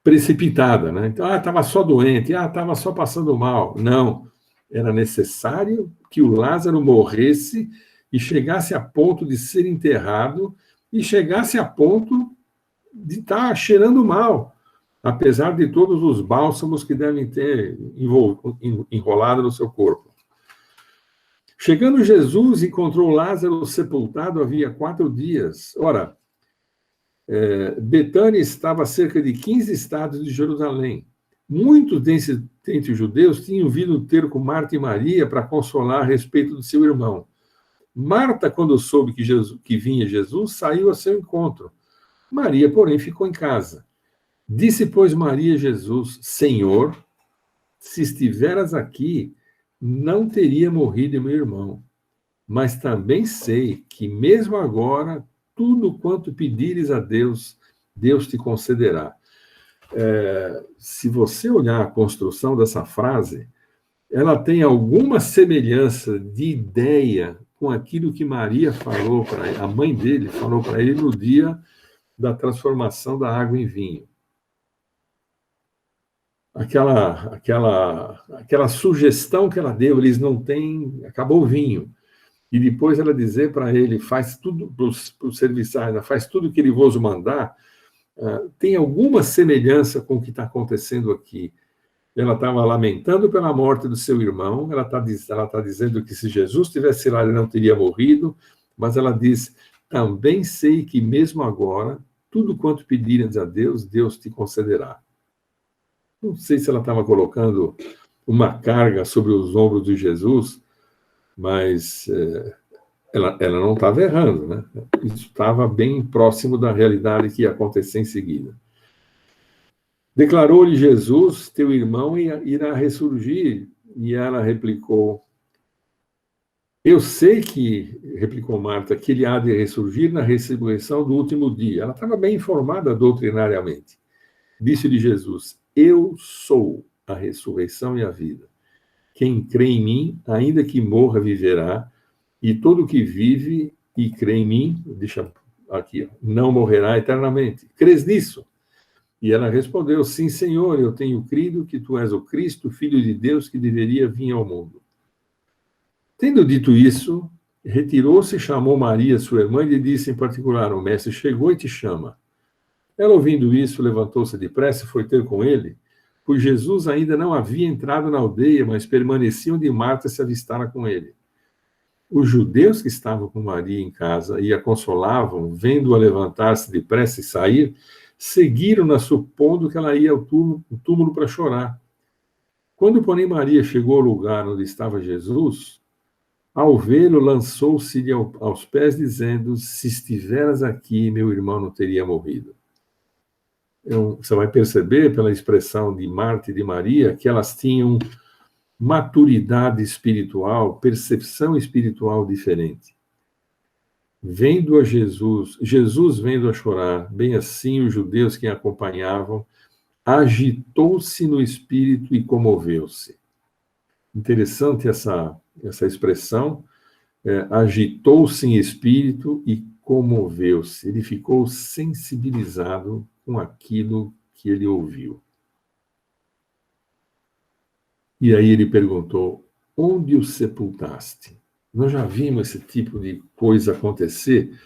B: precipitada, né? Então, estava só doente, estava só passando mal. Não, era necessário que o Lázaro morresse e chegasse a ponto de ser enterrado e chegasse a ponto de estar cheirando mal, apesar de todos os bálsamos que devem ter enrolado no seu corpo. Chegando Jesus, encontrou Lázaro sepultado havia 4 dias. Ora, Betânia estava a cerca de 15 estados de Jerusalém. Muitos dentre os judeus tinham vindo ter com Marta e Maria para consolar a respeito do seu irmão. Marta, quando soube que vinha Jesus, saiu a seu encontro. Maria, porém, ficou em casa. Disse, pois, Maria a Jesus, Senhor, se estiveras aqui, não teria morrido meu irmão. Mas também sei que, mesmo agora, tudo quanto pedires a Deus, Deus te concederá. Se você olhar a construção dessa frase, ela tem alguma semelhança de ideia com aquilo que Maria falou para ele, a mãe dele falou para ele no dia da transformação da água em vinho. Aquela sugestão que ela deu, eles não têm, acabou o vinho. E depois ela dizer para ele, faz tudo para os serviçais, faz tudo que ele vos mandar, tem alguma semelhança com o que está acontecendo aqui. Ela estava lamentando pela morte do seu irmão, ela tá dizendo que se Jesus estivesse lá, ele não teria morrido, mas ela diz, também sei que mesmo agora, tudo quanto pedires a Deus, Deus te concederá. Não sei se ela estava colocando uma carga sobre os ombros de Jesus, mas ela não estava errando, né? Isso estava bem próximo da realidade que ia acontecer em seguida. Declarou-lhe Jesus, teu irmão irá ressurgir. E ela replicou, eu sei que, replicou Marta, que ele há de ressurgir na ressurreição do último dia. Ela estava bem informada doutrinariamente. Disse-lhe Jesus, eu sou a ressurreição e a vida. Quem crê em mim, ainda que morra, viverá, e todo que vive e crê em mim, deixa aqui, não morrerá eternamente. Crês nisso? E ela respondeu, sim, Senhor, eu tenho crido que tu és o Cristo, Filho de Deus, que deveria vir ao mundo. Tendo dito isso, retirou-se, chamou Maria, sua irmã, e lhe disse em particular, o mestre chegou e te chama. Ela, ouvindo isso, levantou-se depressa e foi ter com ele, pois Jesus ainda não havia entrado na aldeia, mas permanecia onde Marta se avistara com ele. Os judeus que estavam com Maria em casa e a consolavam, vendo-a levantar-se depressa e sair, seguiram-na supondo que ela ia ao túmulo para chorar. Quando, porém, Maria chegou ao lugar onde estava Jesus, ao vê-lo, lançou-se-lhe aos pés, dizendo, se estiveras aqui, meu irmão não teria morrido. Você vai perceber pela expressão de Marta e de Maria que elas tinham maturidade espiritual, percepção espiritual diferente. Vendo a Jesus vendo a chorar, bem assim os judeus que a acompanhavam, agitou-se no espírito e comoveu-se. Interessante essa expressão, agitou-se em espírito e comoveu-se. Ele ficou sensibilizado com aquilo que ele ouviu. E aí ele perguntou, onde o sepultaste? Nós já vimos esse tipo de coisa acontecer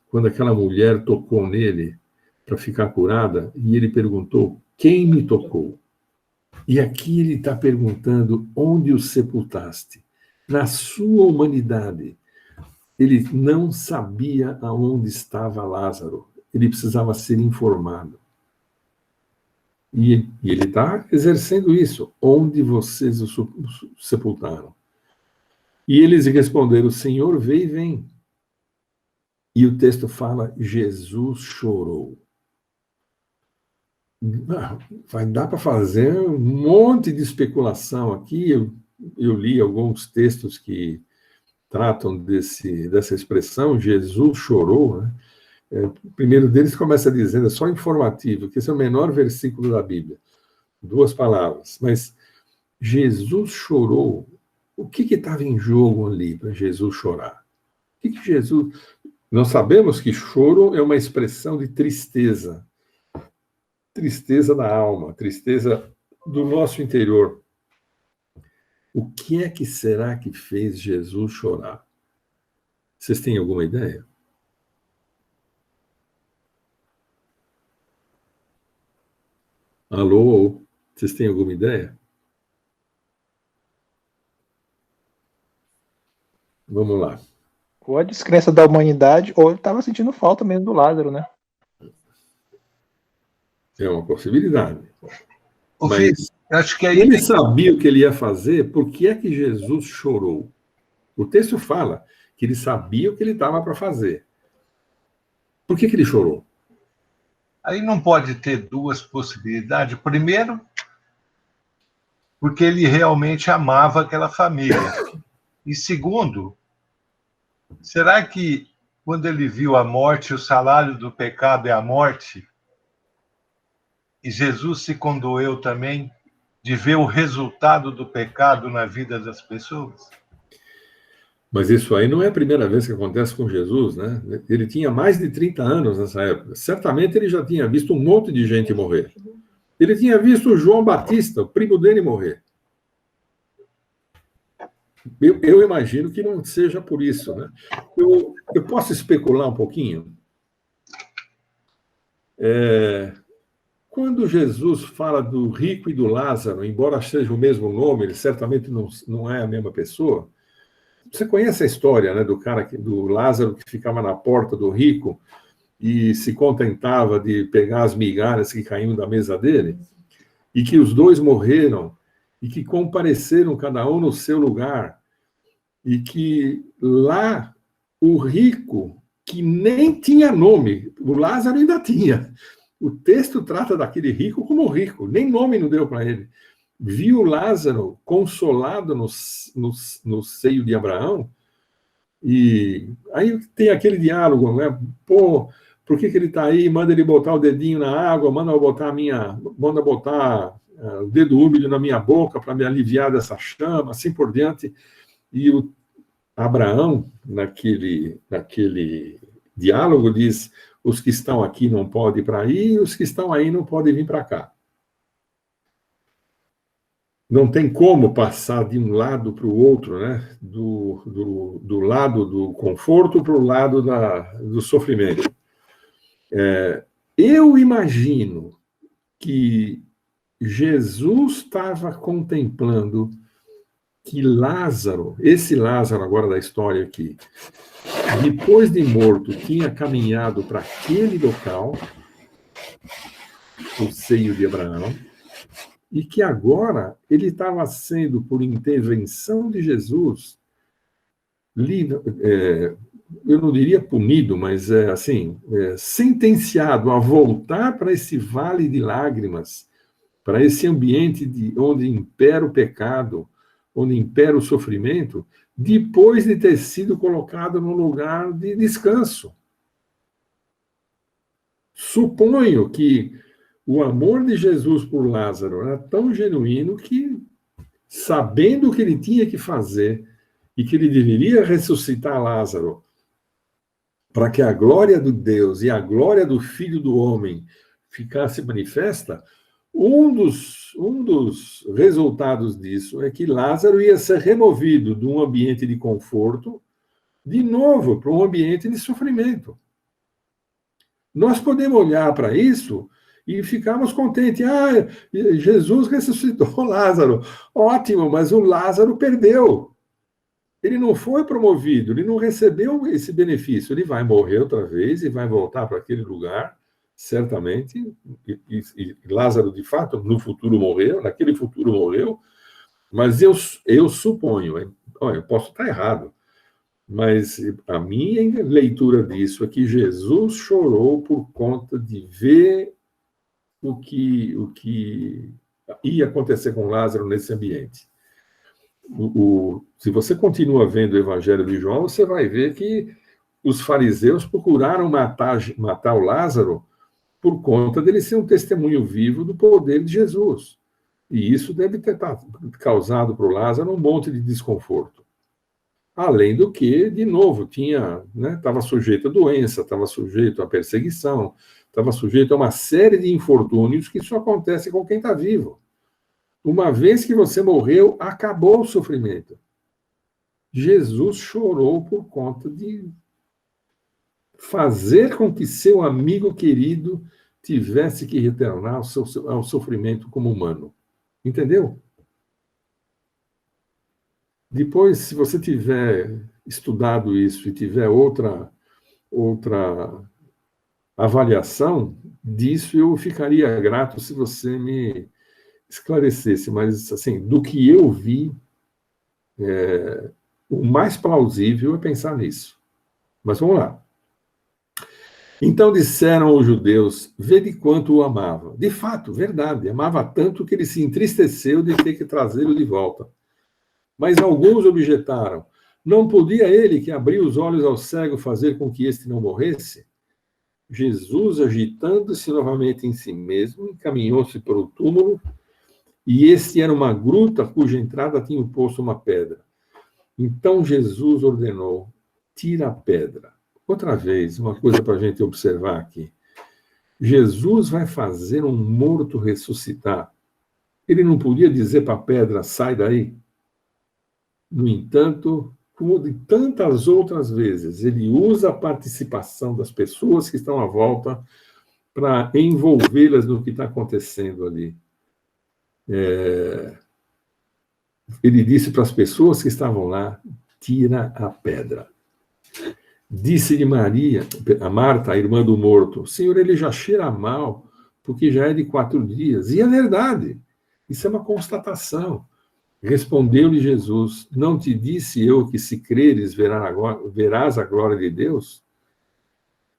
B: quando aquela mulher tocou nele para ficar curada e ele perguntou, quem me tocou? E aqui ele está perguntando, onde o sepultaste? Na sua humanidade, ele não sabia aonde estava Lázaro. Ele precisava ser informado. E ele está exercendo isso. Onde vocês o sepultaram? E eles responderam, Senhor, vê e vem. E o texto fala, Jesus chorou. Vai dar para fazer um monte de especulação aqui. Eu li alguns textos que tratam dessa expressão, Jesus chorou, né? O primeiro deles começa dizendo, é só informativo, que esse é o menor versículo da Bíblia. 2 palavras. Mas Jesus chorou. O que estava em jogo ali para Jesus chorar? O que Jesus... Nós sabemos que choro é uma expressão de tristeza. Tristeza da alma, tristeza do nosso interior. O que é que será que fez Jesus chorar? Vocês têm alguma ideia? Alô? Vocês têm alguma ideia? Vamos lá.
F: Ou a descrença da humanidade, ou ele estava sentindo falta mesmo do Lázaro, né?
B: É uma possibilidade.
E: Ô,
B: Mas
E: filho, acho que aí
B: ele sabia o que ele ia fazer, por que é que Jesus chorou? O texto fala que ele sabia o que ele estava para fazer. Por que ele chorou?
E: aí não pode ter duas possibilidades. Primeiro, porque ele realmente amava aquela família. E segundo, será que quando ele viu a morte, o salário do pecado é a morte, e Jesus se condoeu também de ver o resultado do pecado na vida das pessoas?
B: Mas isso aí não é a primeira vez que acontece com Jesus, né? Ele tinha mais de 30 anos nessa época. Certamente ele já tinha visto um monte de gente morrer. Ele tinha visto João Batista, o primo dele, morrer. Eu imagino que não seja por isso, né? Eu posso especular um pouquinho? Quando Jesus fala do rico e do Lázaro, embora seja o mesmo nome, ele certamente não é a mesma pessoa. Você conhece a história, né, do Lázaro que ficava na porta do rico e se contentava de pegar as migalhas que caíam da mesa dele? E que os dois morreram e que compareceram cada um no seu lugar. E que lá o rico, que nem tinha nome, o Lázaro ainda tinha. O texto trata daquele rico como rico, nem nome não deu para ele. Viu Lázaro consolado no seio de Abraão, e aí tem aquele diálogo, né? Pô, por que ele está aí? Manda ele botar o dedinho na água, manda botar o dedo úmido na minha boca para me aliviar dessa chama, assim por diante. E o Abraão, naquele diálogo, diz: os que estão aqui não podem ir para aí, e os que estão aí não podem vir para cá. Não tem como passar de um lado para o outro, né? Do lado do conforto para o lado do sofrimento. Eu imagino que Jesus estava contemplando que Lázaro, esse Lázaro agora da história aqui, depois de morto, tinha caminhado para aquele local, o seio de Abraão, e que agora ele estava sendo, por intervenção de Jesus, eu não diria punido, mas sentenciado a voltar para esse vale de lágrimas, para esse ambiente onde impera o pecado, onde impera o sofrimento, depois de ter sido colocado num lugar de descanso. Suponho que o amor de Jesus por Lázaro era tão genuíno que, sabendo o que ele tinha que fazer e que ele deveria ressuscitar Lázaro para que a glória de Deus e a glória do Filho do Homem ficasse manifesta, um dos resultados disso é que Lázaro ia ser removido de um ambiente de conforto, de novo, para um ambiente de sofrimento. Nós podemos olhar para isso e ficarmos contentes. Jesus ressuscitou Lázaro. Ótimo, mas o Lázaro perdeu. Ele não foi promovido, ele não recebeu esse benefício. Ele vai morrer outra vez e vai voltar para aquele lugar, certamente. E Lázaro, de fato, no futuro morreu, naquele futuro morreu. Mas eu suponho, Olha, eu posso estar errado, mas a minha leitura disso é que Jesus chorou por conta de ver o que ia acontecer com Lázaro nesse ambiente. Se você continua vendo o Evangelho de João, você vai ver que os fariseus procuraram matar o Lázaro por conta dele ser um testemunho vivo do poder de Jesus. E isso deve ter causado para o Lázaro um monte de desconforto. Além do que, de novo, estava sujeito a doença, estava sujeito a perseguição, estava sujeito a uma série de infortúnios que só acontece com quem está vivo. Uma vez que você morreu, acabou o sofrimento. Jesus chorou por conta de fazer com que seu amigo querido tivesse que retornar ao sofrimento como humano. Entendeu? Depois, se você tiver estudado isso e tiver outra avaliação disso, eu ficaria grato se você me esclarecesse. Mas, assim, do que eu vi, o mais plausível é pensar nisso. Mas vamos lá. Então disseram os judeus, vede quanto o amava. De fato, verdade, amava tanto que ele se entristeceu de ter que trazê-lo de volta. Mas alguns objetaram, não podia ele que abriu os olhos ao cego fazer com que este não morresse? Jesus, agitando-se novamente em si mesmo, encaminhou-se para o túmulo, e este era uma gruta cuja entrada tinha posto uma pedra. Então Jesus ordenou, tira a pedra. Outra vez, uma coisa para a gente observar aqui. Jesus vai fazer um morto ressuscitar. Ele não podia dizer para a pedra, sai daí? No entanto, como de tantas outras vezes, ele usa a participação das pessoas que estão à volta para envolvê-las no que está acontecendo ali. Ele disse para as pessoas que estavam lá, tira a pedra. Disse-lhe Maria, a Marta, a irmã do morto, Senhor, ele já cheira mal, porque já é de 4 dias. E é verdade, isso é uma constatação. Respondeu-lhe Jesus, não te disse eu que se creres verás a glória de Deus?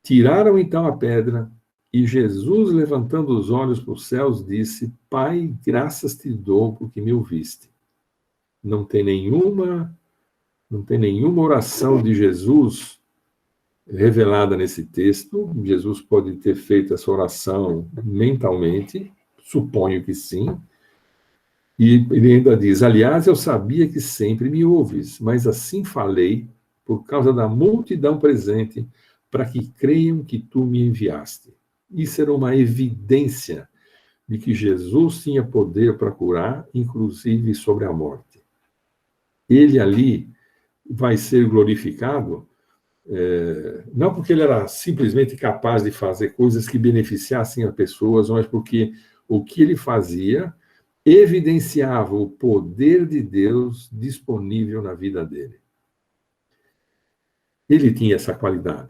B: Tiraram então a pedra, e Jesus, levantando os olhos para os céus, disse, Pai, graças te dou porque me ouviste. Não tem nenhuma oração de Jesus revelada nesse texto. Jesus pode ter feito essa oração mentalmente, suponho que sim. E ele ainda diz, aliás, eu sabia que sempre me ouves, mas assim falei por causa da multidão presente, para que creiam que tu me enviaste. Isso era uma evidência de que Jesus tinha poder para curar, inclusive sobre a morte. Ele ali vai ser glorificado, não porque ele era simplesmente capaz de fazer coisas que beneficiassem as pessoas, mas porque o que ele fazia evidenciava o poder de Deus disponível na vida dele. Ele tinha essa qualidade.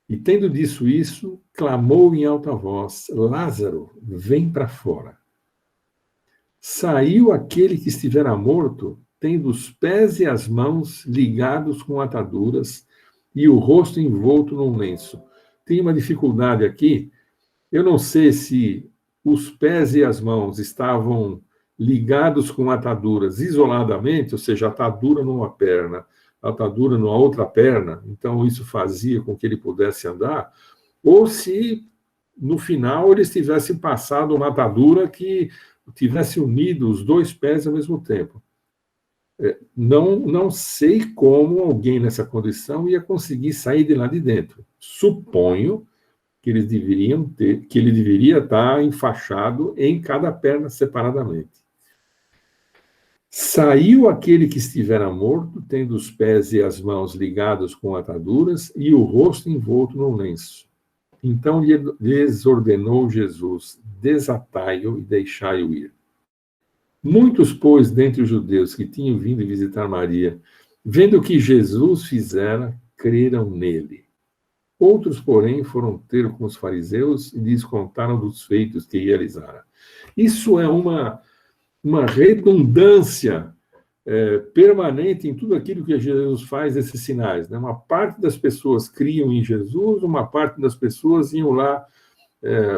B: E tendo dito isso, clamou em alta voz, Lázaro, vem para fora. Saiu aquele que estivera morto, tendo os pés e as mãos ligados com ataduras e o rosto envolto num lenço. Tem uma dificuldade aqui, eu não sei se os pés e as mãos estavam ligados com ataduras isoladamente, ou seja, atadura numa perna, atadura numa outra perna, então isso fazia com que ele pudesse andar, ou se, no final, eles tivessem passado uma atadura que tivesse unido os 2 pés ao mesmo tempo. Não sei como alguém nessa condição ia conseguir sair de lá de dentro. Suponho que ele deveria estar enfaixado em cada perna separadamente. Saiu aquele que estivera morto, tendo os pés e as mãos ligados com ataduras e o rosto envolto num lenço. Então lhes ordenou Jesus, desatai-o e deixai-o ir. Muitos, pois, dentre os judeus que tinham vindo visitar Maria, vendo o que Jesus fizera, creram nele. Outros, porém, foram ter com os fariseus e lhes contaram dos feitos que realizara. Isso é uma redundância permanente em tudo aquilo que Jesus faz, esses sinais. Né? Uma parte das pessoas criam em Jesus, uma parte das pessoas iam lá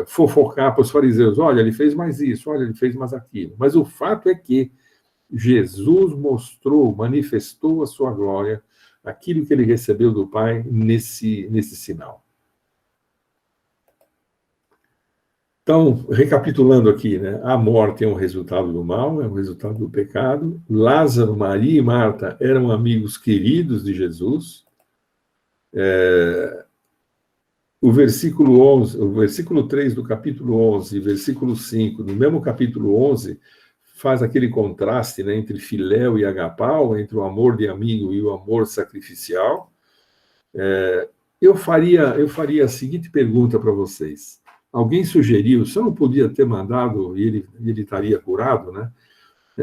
B: fofocar para os fariseus. Olha, ele fez mais isso, olha, ele fez mais aquilo. Mas o fato é que Jesus mostrou, manifestou a sua glória, aquilo que ele recebeu do Pai nesse sinal. Então, recapitulando aqui, né? A morte é um resultado do mal, é um resultado do pecado. Lázaro, Maria e Marta eram amigos queridos de Jesus. O versículo 3 do capítulo 11 e versículo 5, no mesmo capítulo 11, faz aquele contraste, né, entre filéu e agapau, entre o amor de amigo e o amor sacrificial. Eu faria a seguinte pergunta para vocês. Alguém sugeriu, se eu não podia ter mandado e ele estaria curado, né?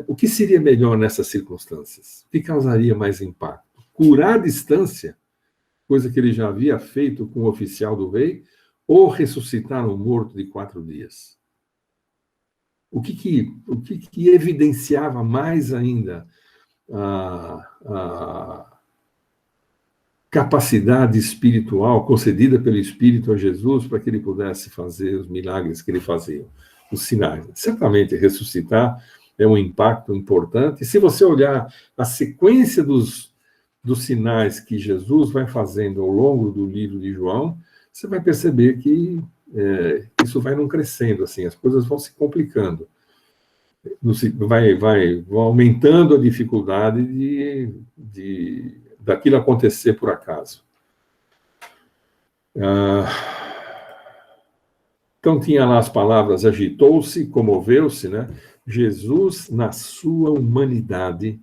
B: O que seria melhor nessas circunstâncias? O que causaria mais impacto? Curar à distância, coisa que ele já havia feito com o oficial do rei, ou ressuscitar um morto de 4 dias? O que evidenciava mais ainda a capacidade espiritual concedida pelo Espírito a Jesus para que ele pudesse fazer os milagres que ele fazia, os sinais? Certamente, ressuscitar é um impacto importante. E se você olhar a sequência dos sinais que Jesus vai fazendo ao longo do livro de João, você vai perceber que isso vai não crescendo, assim, as coisas vão se complicando. Vão aumentando a dificuldade daquilo acontecer por acaso. Então, tinha lá as palavras, agitou-se, comoveu-se, né? Jesus, na sua humanidade,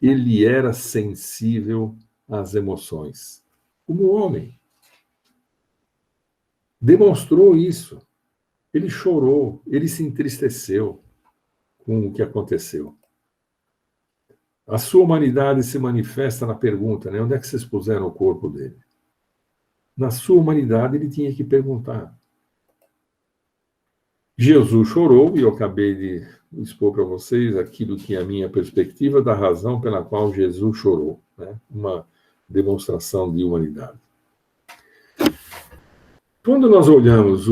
B: ele era sensível às emoções. Como homem. Demonstrou isso. Ele chorou, ele se entristeceu com o que aconteceu. A sua humanidade se manifesta na pergunta, né? Onde é que vocês puseram o corpo dele? Na sua humanidade, ele tinha que perguntar. Jesus chorou, e eu acabei de expor para vocês aquilo que é a minha perspectiva da razão pela qual Jesus chorou, né? Uma demonstração de humanidade. Quando nós olhamos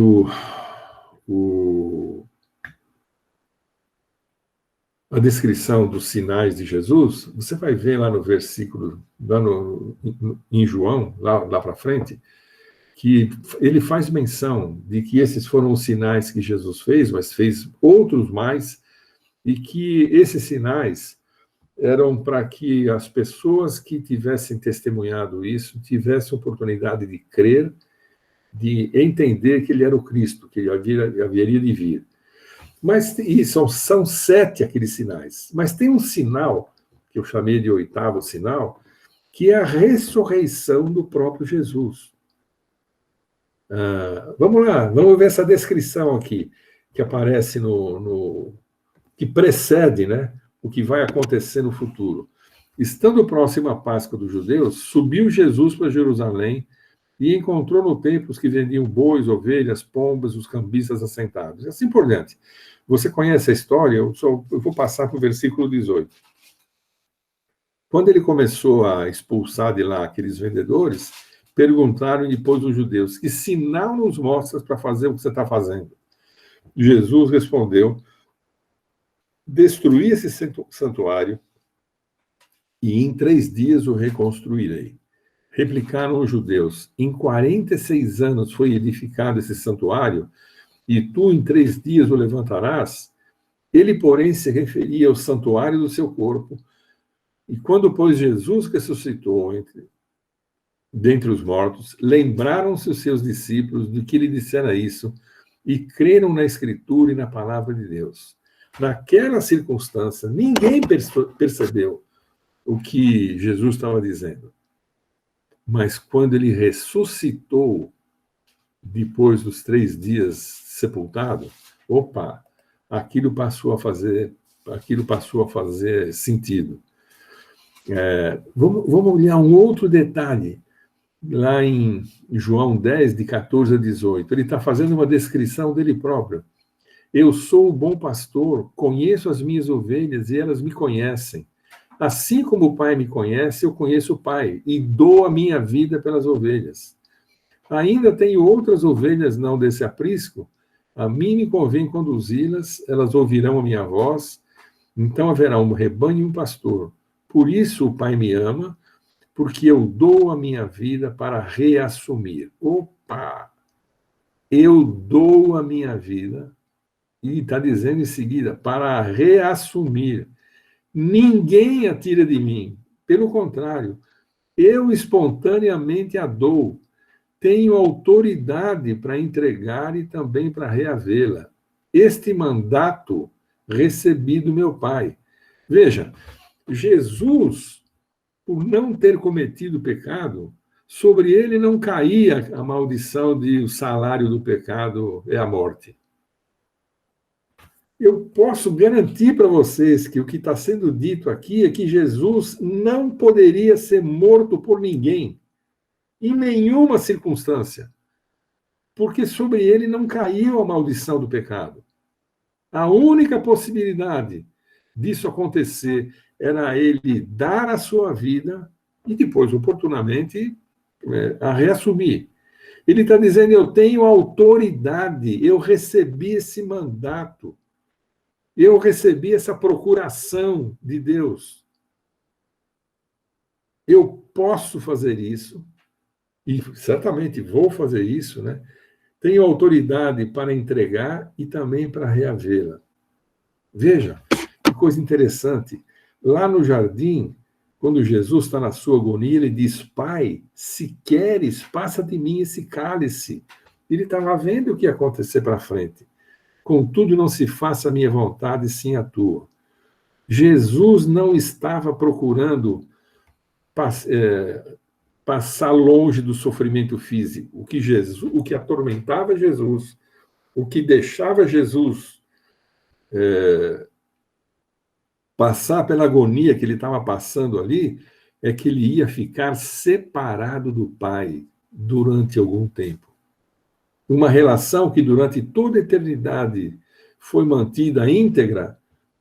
B: a descrição dos sinais de Jesus, você vai ver lá no versículo, em João, lá para frente, que ele faz menção de que esses foram os sinais que Jesus fez, mas fez outros mais, e que esses sinais eram para que as pessoas que tivessem testemunhado isso tivessem oportunidade de crer, de entender que ele era o Cristo, que ele haveria de vir. Mas são 7 aqueles sinais. Mas tem um sinal, que eu chamei de 8º sinal, que é a ressurreição do próprio Jesus. Vamos lá, vamos ver essa descrição aqui, que aparece que precede, né, o que vai acontecer no futuro. Estando próximo à Páscoa dos judeus, subiu Jesus para Jerusalém e encontrou no templo os que vendiam bois, ovelhas, pombas, os cambistas assentados. E assim por diante. Você conhece a história? Eu vou passar para o versículo 18. Quando ele começou a expulsar de lá aqueles vendedores, perguntaram depois os judeus, que sinal nos mostras para fazer o que você está fazendo? Jesus respondeu, destruí esse santuário e em 3 dias o reconstruirei. Replicaram os judeus, em 46 anos foi edificado esse santuário, e tu em 3 dias o levantarás? Ele, porém, se referia ao santuário do seu corpo, e quando, pois, Jesus ressuscitou dentre os mortos, lembraram-se os seus discípulos de que lhe dissera isso, e creram na Escritura e na palavra de Deus. Naquela circunstância, ninguém percebeu o que Jesus estava dizendo. Mas quando ele ressuscitou, depois dos 3 dias sepultado, aquilo passou a fazer sentido. Vamos olhar um outro detalhe, lá em João 10, de 14 a 18. Ele está fazendo uma descrição dele próprio. Eu sou o bom pastor, conheço as minhas ovelhas e elas me conhecem. Assim como o Pai me conhece, eu conheço o Pai e dou a minha vida pelas ovelhas. Ainda tenho outras ovelhas não desse aprisco, a mim me convém conduzi-las, elas ouvirão a minha voz, então haverá um rebanho e um pastor. Por isso o Pai me ama, porque eu dou a minha vida para reassumir. Opa! Eu dou a minha vida, e está dizendo em seguida, para reassumir. Ninguém a tira de mim. Pelo contrário, eu espontaneamente a dou. Tenho autoridade para entregar e também para reavê-la. Este mandato recebi do meu Pai. Veja, Jesus, por não ter cometido pecado, sobre ele não caía a maldição de o salário do pecado é a morte. Eu posso garantir para vocês que o que está sendo dito aqui é que Jesus não poderia ser morto por ninguém, em nenhuma circunstância, porque sobre ele não caiu a maldição do pecado. A única possibilidade disso acontecer era ele dar a sua vida e depois, oportunamente, a reassumir. Ele está dizendo, eu tenho autoridade, eu recebi esse mandato, eu recebi essa procuração de Deus. Eu posso fazer isso, e certamente vou fazer isso, né? Tenho autoridade para entregar e também para reavê-la. Veja, que coisa interessante. Lá no jardim, quando Jesus está na sua agonia, ele diz, Pai, se queres, passa de mim esse cálice. Ele estava vendo o que ia acontecer para frente. Contudo, não se faça a minha vontade, sim a tua. Jesus não estava procurando passar longe do sofrimento físico. O que atormentava Jesus, o que deixava Jesus passar pela agonia que ele estava passando ali, é que ele ia ficar separado do Pai durante algum tempo. Uma relação que durante toda a eternidade foi mantida íntegra,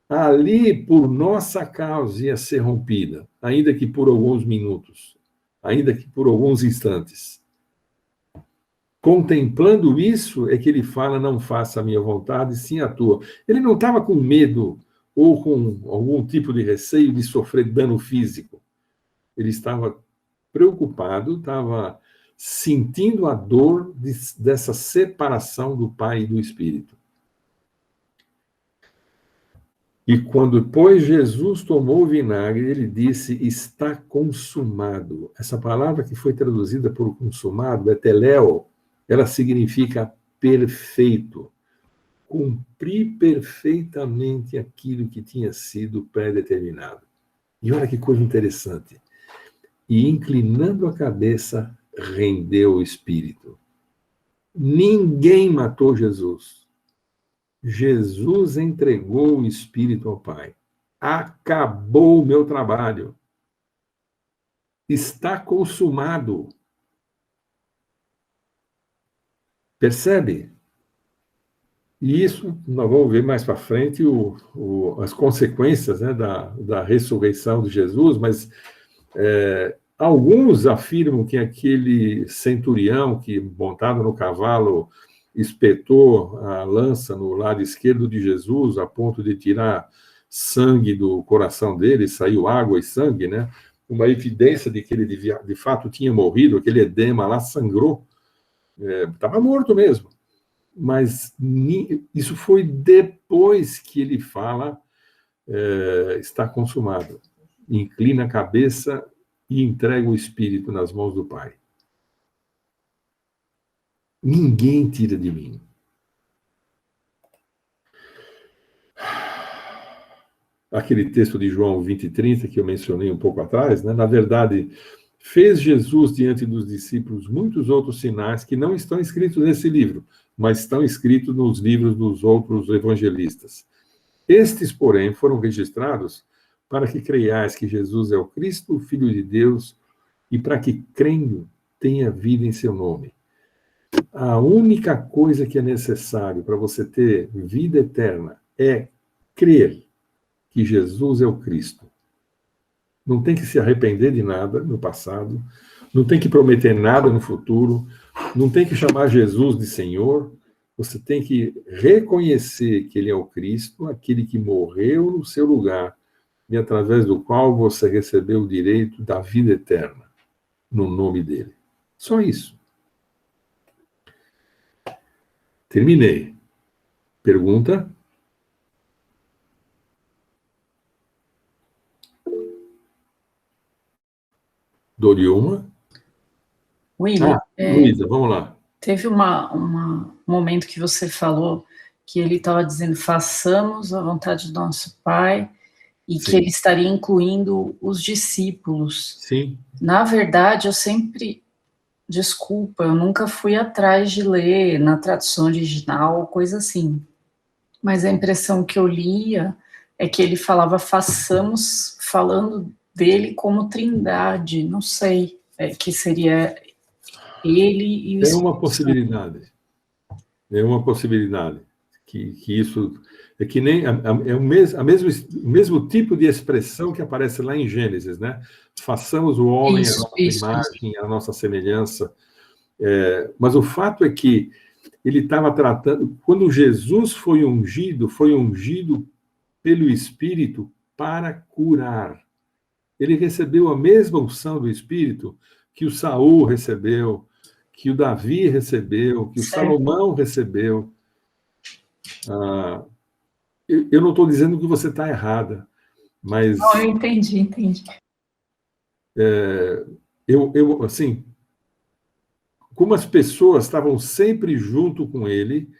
B: ali por nossa causa ia ser rompida, ainda que por alguns minutos, ainda que por alguns instantes. Contemplando isso, é que ele fala, não faça a minha vontade, sim a tua. Ele não estava com medo ou com algum tipo de receio de sofrer dano físico. Ele estava preocupado, estava sentindo a dor dessa separação do Pai e do Espírito. E quando depois Jesus tomou o vinagre, ele disse, está consumado. Essa palavra que foi traduzida por consumado, teléo, ela significa perfeito. Cumpri perfeitamente aquilo que tinha sido pré-determinado. E olha que coisa interessante. E inclinando a cabeça, rendeu o Espírito. Ninguém matou Jesus. Jesus entregou o Espírito ao Pai. Acabou o meu trabalho. Está consumado. Percebe? E isso, nós vamos ver mais para frente as consequências, né, da ressurreição de Jesus, mas alguns afirmam que aquele centurião que, montado no cavalo, espetou a lança no lado esquerdo de Jesus, a ponto de tirar sangue do coração dele, saiu água e sangue, né? Uma evidência de que ele de fato tinha morrido, aquele edema lá sangrou, estava morto mesmo. Mas isso foi depois que ele fala, está consumado. Inclina a cabeça e entrega o Espírito nas mãos do Pai. Ninguém tira de mim. Aquele texto de João 20:30 que eu mencionei um pouco atrás, né? Na verdade, fez Jesus diante dos discípulos muitos outros sinais que não estão escritos nesse livro, mas estão escritos nos livros dos outros evangelistas. Estes, porém, foram registrados para que creiais que Jesus é o Cristo, o Filho de Deus, e para que, crendo, tenha vida em seu nome. A única coisa que é necessário para você ter vida eterna é crer que Jesus é o Cristo. não tem que se arrepender de nada no passado, não tem que prometer nada no futuro, não tem que chamar Jesus de Senhor. Você tem que reconhecer que Ele é o Cristo, aquele que morreu no seu lugar, e através do qual você recebeu o direito da vida eterna, no nome dEle. Só isso. Terminei. Pergunta? Doriuma?
G: William,
B: Luísa, vamos lá.
G: teve um momento que você falou que ele estava dizendo façamos a vontade do nosso Pai e
B: Sim.
G: que ele estaria incluindo os discípulos.
B: Sim.
G: Na verdade, desculpa, eu nunca fui atrás de ler na tradução original, coisa assim. Mas a impressão que eu lia é que ele falava façamos, falando dele como trindade, não sei, que seria ele e o
B: É
G: Espírito
B: uma possibilidade. É uma possibilidade. Que isso... É que nem... É o mesmo tipo de expressão que aparece lá em Gênesis, né? Façamos o homem a nossa imagem, a nossa semelhança. Mas o fato é que ele estava tratando... Quando Jesus foi ungido pelo Espírito para curar. Ele recebeu a mesma unção do Espírito que o Saul recebeu, que o Davi recebeu, que o Salomão recebeu. Eu não estou dizendo que você está errada, mas...
G: Não, eu entendi.
B: Assim, como as pessoas estavam sempre junto com ele,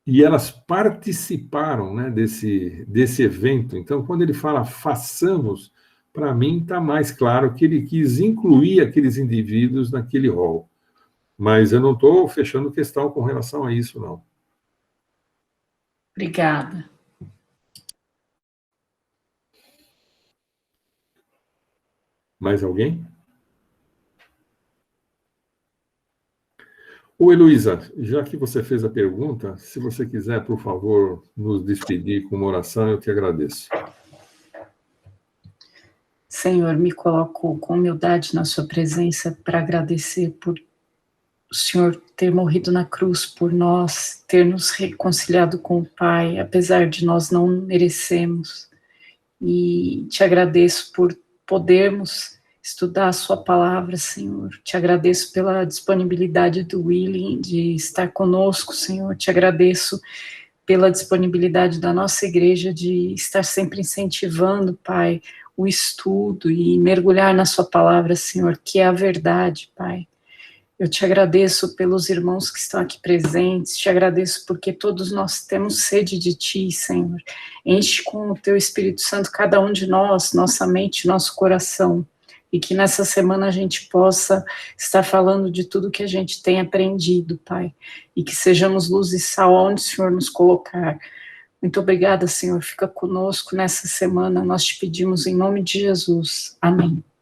B: e elas participaram, né, desse evento. Então, quando ele fala façamos, para mim está mais claro que ele quis incluir aqueles indivíduos naquele rol. Mas eu não estou fechando questão com relação a isso, não.
G: Obrigada.
B: Mais alguém? Ô, Heloísa, já que você fez a pergunta, se você quiser, por favor, nos despedir com uma oração, eu te agradeço.
G: Senhor, me coloco com humildade na sua presença para agradecer por o Senhor ter morrido na cruz por nós, ter nos reconciliado com o Pai, apesar de nós não merecemos. E te agradeço por podermos estudar a sua palavra, Senhor. Te agradeço pela disponibilidade do William de estar conosco, Senhor. Te agradeço pela disponibilidade da nossa igreja de estar sempre incentivando, Pai, o estudo e mergulhar na sua palavra, Senhor, que é a verdade, Pai. Eu te agradeço pelos irmãos que estão aqui presentes, te agradeço porque todos nós temos sede de ti, Senhor. Enche com o teu Espírito Santo cada um de nós, nossa mente, nosso coração, e que nessa semana a gente possa estar falando de tudo que a gente tem aprendido, Pai, e que sejamos luz e sal onde o Senhor nos colocar. Muito obrigada, Senhor, fica conosco nessa semana, nós te pedimos em nome de Jesus. Amém.